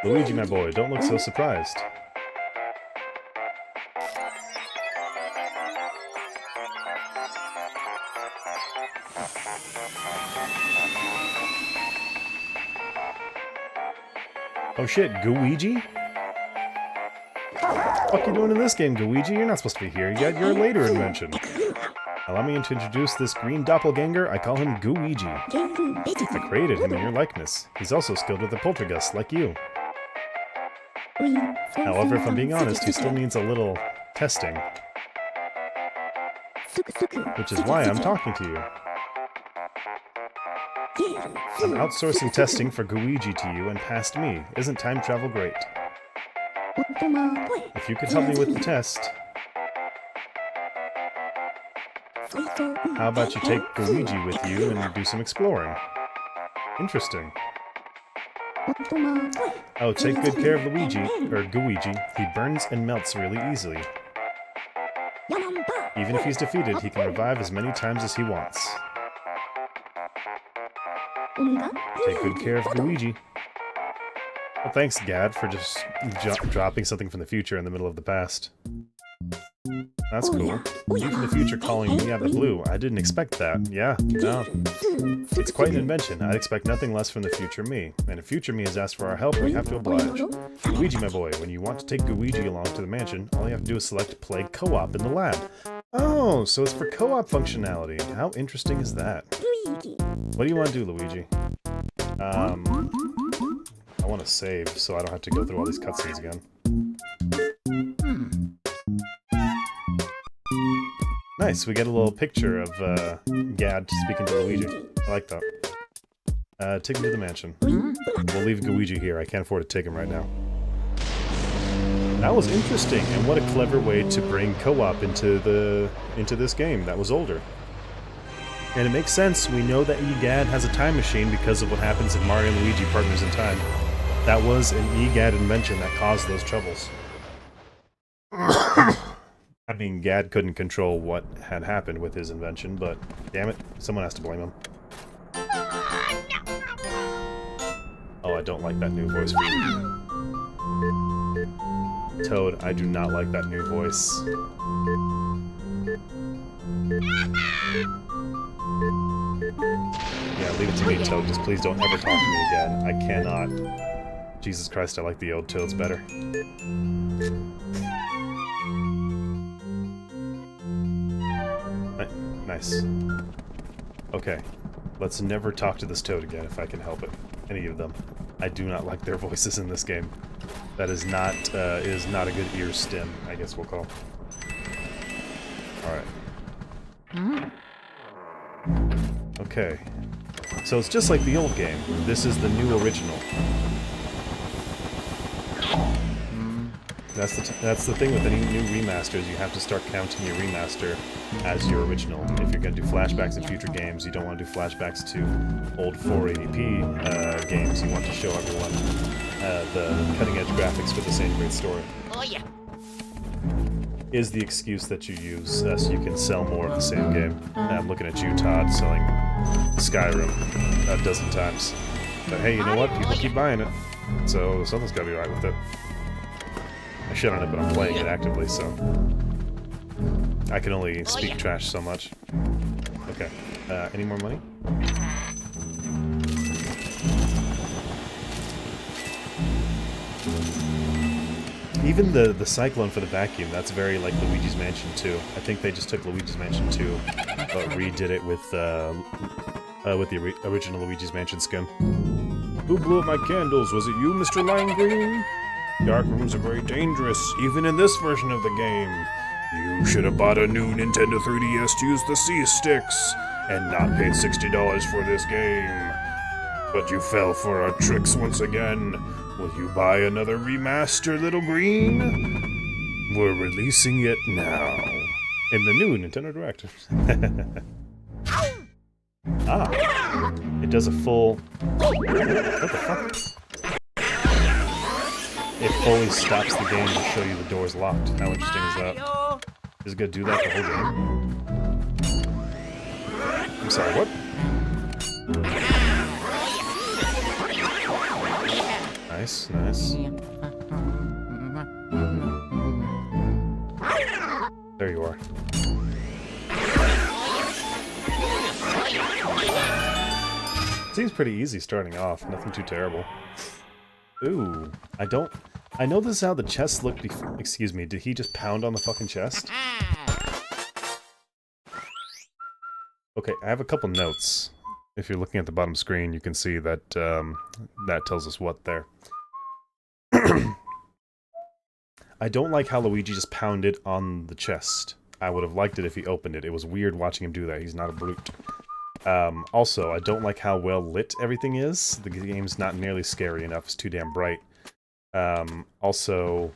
Luigi, my boy, don't look so surprised. Oh shit, Luigi? What are you doing in this game, Luigi? You're not supposed to be here yet. You're a later invention. Allow me to introduce this green doppelganger. I call him Luigi. I created him in your likeness. He's also skilled with the poltergeist, like you. However, if I'm being honest, he still needs a little testing. Which is why I'm talking to you. I'm outsourcing testing for Luigi to you and past me. Isn't time travel great? If you could help me with the test... How about you take Luigi with you and do some exploring? Interesting. Oh, take good care of Luigi, or Luigi. He burns and melts really easily. Even if he's defeated, he can revive as many times as he wants. Take good care of Luigi. Well, thanks, Gad, for just dropping something from the future in the middle of the past. That's cool. You from the future calling me out of the blue. I didn't expect that. Yeah, no. It's quite an invention. I'd expect nothing less from the future me. And if future me has asked for our help, we have to oblige. Luigi, my boy, when you want to take Luigi along to the mansion, all you have to do is select Play Co-op in the lab. Oh, so it's for co-op functionality. How interesting is that? What do you want to do, Luigi? I want to save, so I don't have to go through all these cutscenes again. Nice, we get a little picture of Gad speaking to Luigi. I like that. Take him to the mansion. We'll leave Luigi here. I can't afford to take him right now. That was interesting, and what a clever way to bring co-op into this game that was older. And it makes sense. We know that Egad has a time machine because of what happens in Mario and Luigi Partners in Time. That was an Egad invention that caused those troubles. I mean, Gad couldn't control what had happened with his invention, but damn it, someone has to blame him. Oh, I don't like that new voice for you. Toad, I do not like that new voice. Yeah, leave it to me, Toad. Just please don't ever talk to me again. I cannot. Jesus Christ, I like the old Toads better. Nice. Okay. Let's never talk to this Toad again if I can help it. Any of them. I do not like their voices in this game. That is not a good ear stim, I guess we'll call. Alright. Okay. So it's just like the old game. This is the new original. That's the thing with any new remasters. You have to start counting your remaster as your original. If you're going to do flashbacks in future games, you don't want to do flashbacks to old 480p games. You want to show everyone the cutting-edge graphics for the same great story. Oh yeah. Is the excuse that you use so you can sell more of the same game. I'm looking at you, Todd, selling Skyrim a dozen times. But hey, you know what? People keep buying it, so something's got to be right with it. I shit on it, but I'm playing it actively, so I can only speak trash so much. Okay. Any more money? Even the cyclone for the vacuum, that's very like Luigi's Mansion 2. I think they just took Luigi's Mansion 2, but redid it with the original Luigi's Mansion skin. Who blew up my candles? Was it you, Mr. Lime Green? Dark rooms are very dangerous, even in this version of the game. You should have bought a new Nintendo 3DS to use the C-sticks, and not paid $60 for this game. But you fell for our tricks once again. Will you buy another remaster, Little Green? We're releasing it now. In the new Nintendo Direct. Ah. It does a full... What the fuck? It fully stops the game to show you the door's locked. How interesting is that? Mario. Is it gonna do that the whole game? I'm sorry, what? Nice, nice. There you are. Seems pretty easy starting off, nothing too terrible. Ooh, I know this is how the chest looked before. Excuse me, did he just pound on the fucking chest? Okay, I have a couple notes. If you're looking at the bottom screen, you can see that that tells us what there. I don't like how Luigi just pounded on the chest. I would have liked it if he opened it. It was weird watching him do that. He's not a brute. Also, I don't like how well lit everything is. The game's not nearly scary enough. It's too damn bright. Also,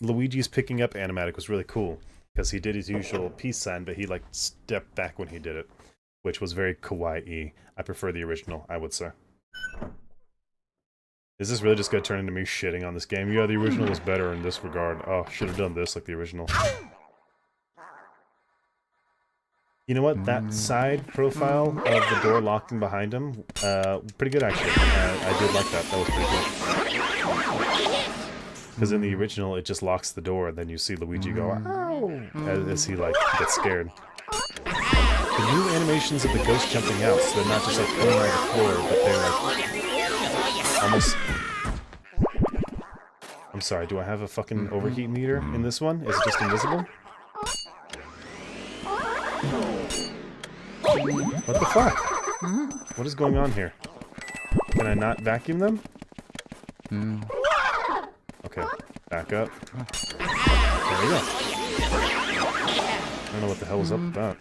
Luigi's picking up animatic was really cool, because he did his usual peace sign, but he, like, stepped back when he did it, which was very kawaii. I prefer the original, I would say. Is this really just gonna turn into me shitting on this game? Yeah, the original was better in this regard. Oh, should have done this like the original. You know what? That side profile of the door locking behind him, pretty good actually. I did like that. That was pretty cool. Because in the original, it just locks the door, and then you see Luigi go, ow! As he, like, gets scared. The new animations of the ghost jumping out, so they're not just, like, pulling on the floor, but they're, like, almost... I'm sorry, do I have a fucking overheat meter in this one? Is it just invisible? What the fuck? What is going on here? Can I not vacuum them? Okay, back up. There we go. I don't know what the hell was up with that.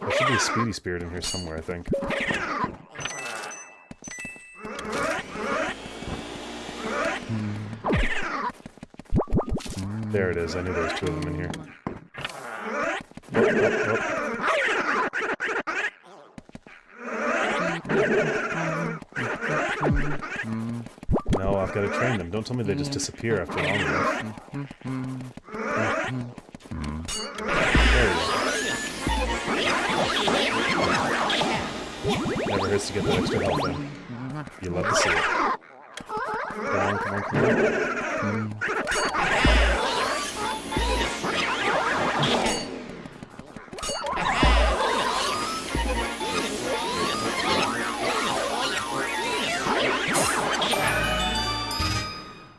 There should be a speedy spirit in here somewhere, I think. There it is. I knew there was two of them in here. No, I've got to train them. Don't tell me they just disappear after long enough. There we go. Never hurts to get that extra health in. You love to see it. Come on, come on, come on.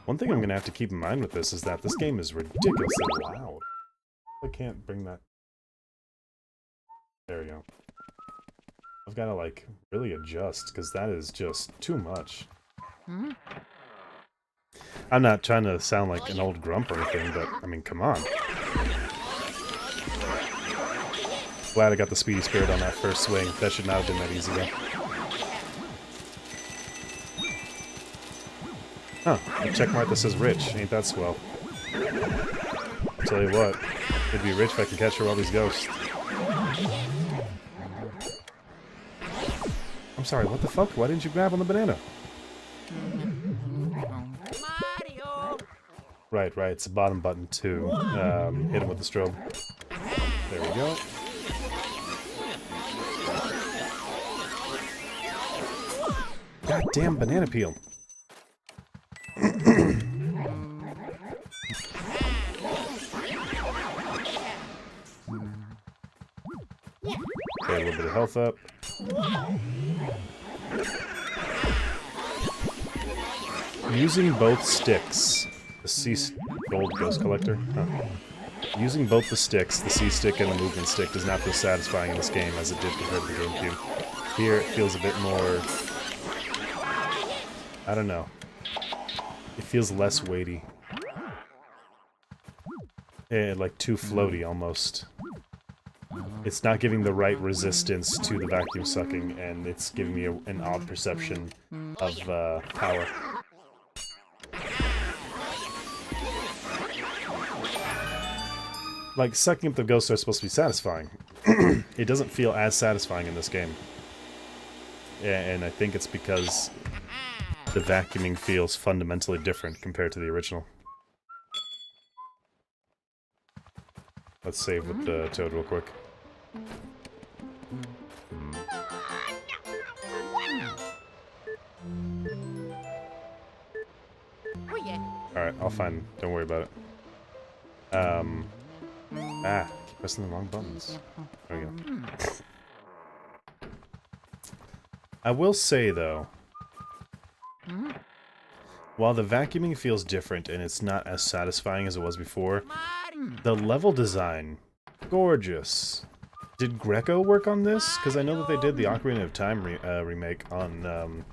One thing I'm going to have to keep in mind with this is that this game is ridiculously loud. I can't bring that... There we go. I've got to, like, really adjust, because that is just too much. I'm not trying to sound like an old grump or anything, but, I mean, come on. Glad I got the speedy spirit on that first swing. That should not have been that easy, though. Huh, a checkmark that says rich. Ain't that swell. I'll tell you what, it'd be rich if I could capture all these ghosts. I'm sorry, what the fuck? Why didn't you grab on the banana? Mario. Right, it's the bottom button too. Hit him with the strobe. There we go. Goddamn banana peel. Okay, a little bit of health up. Using both sticks, the gold ghost collector. Huh. Using both the sticks, the C stick and the movement stick, does not feel satisfying in this game as it did compared to the GameCube. Here, it feels a bit more. I don't know. It feels less weighty. Like too floaty almost. It's not giving the right resistance to the vacuum sucking, and it's giving me an odd perception of power. Like, sucking up the ghosts are supposed to be satisfying. It doesn't feel as satisfying in this game. And I think it's because the vacuuming feels fundamentally different compared to the original. Let's save with Toad real quick. Oh yeah. Alright, I'll find... Don't worry about it. Keep pressing the wrong buttons. There we go. I will say, though, while the vacuuming feels different and it's not as satisfying as it was before, the level design, gorgeous. Did Greco work on this? Because I know that they did the Ocarina of Time remake on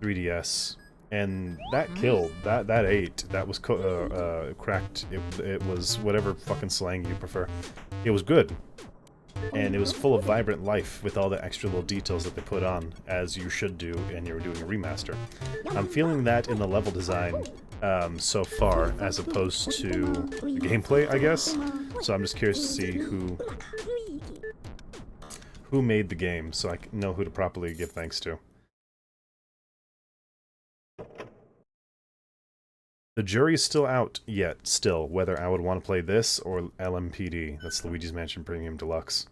3DS, and that killed. That ate. That was cracked. It was whatever fucking slang you prefer. It was good. And it was full of vibrant life with all the extra little details that they put on, as you should do, and you were doing a remaster. I'm feeling that in the level design so far, as opposed to the gameplay, I guess. So I'm just curious to see who made the game, so I know who to properly give thanks to. The jury's still out yet, still, whether I would want to play this or LMPD. That's Luigi's Mansion Premium Deluxe.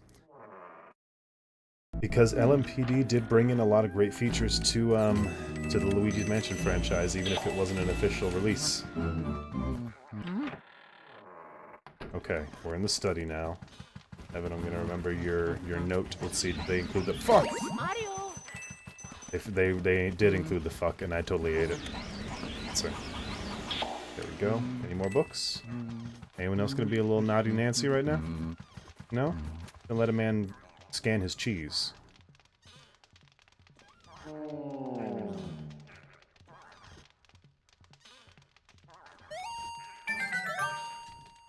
Because LMPD did bring in a lot of great features to the Luigi's Mansion franchise, even if it wasn't an official release. Okay, we're in the study now. Evan, I'm gonna remember your note. Let's see, did they include the fuck? Mario. They did include the fuck, and I totally ate it. So, there we go. Any more books? Anyone else gonna be a little naughty Nancy right now? No? Then let a man scan his cheese.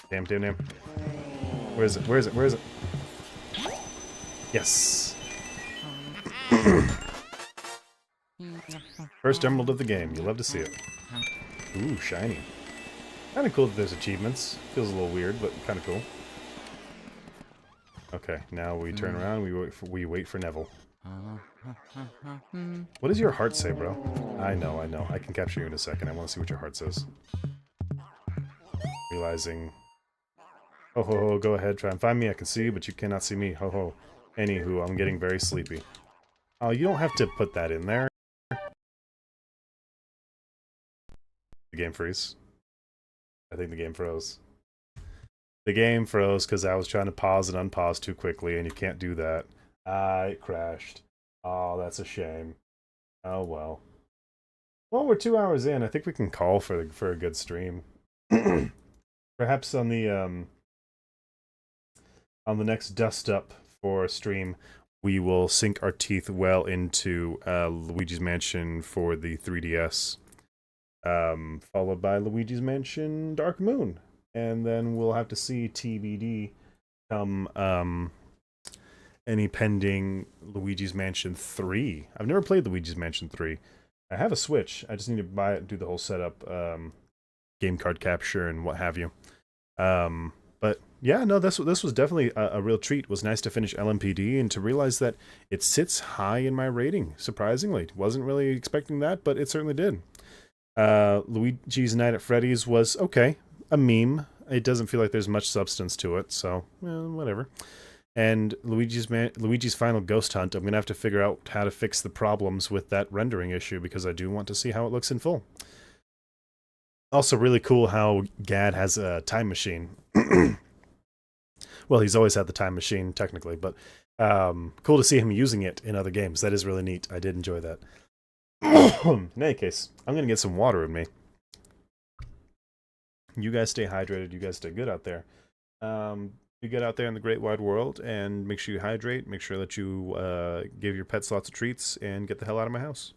Damn. Where is it? Where is it? Yes! First emerald of the game. You love to see it. Ooh, shiny. Kinda cool that there's achievements. Feels a little weird, but kinda cool. Okay, now we turn around, we wait for Neville. What does your heart say, bro? I know. I can capture you in a second. I want to see what your heart says. Realizing... Ho ho ho, go ahead, try and find me. I can see you, but you cannot see me. Ho ho. Anywho, I'm getting very sleepy. Oh, you don't have to put that in there. The game freeze. I think the game froze. The game froze because I was trying to pause and unpause too quickly, and you can't do that. It crashed. Oh, that's a shame. Oh well. Well, we're 2 hours in. I think we can call for a good stream. Perhaps on the next dust up for a stream, we will sink our teeth well into Luigi's Mansion for the 3DS, followed by Luigi's Mansion Dark Moon. And then we'll have to see TBD come any pending Luigi's Mansion 3. I've never played Luigi's Mansion 3. I have a Switch. I just need to buy it, do the whole setup, game card capture and what have you. But yeah, no, this was definitely a real treat. It was nice to finish LMPD and to realize that it sits high in my rating, surprisingly. Wasn't really expecting that, but it certainly did. Luigi's Night at Freddy's was okay. A meme. It doesn't feel like there's much substance to it, so, well, whatever. And Luigi's final ghost hunt, I'm going to have to figure out how to fix the problems with that rendering issue because I do want to see how it looks in full. Also really cool how Gad has a time machine. Well, he's always had the time machine, technically, but cool to see him using it in other games. That is really neat. I did enjoy that. In any case, I'm going to get some water in me. You guys stay hydrated. You guys stay good out there. You get out there in the great wide world, and make sure you hydrate. Make sure that you give your pets lots of treats, and get the hell out of my house.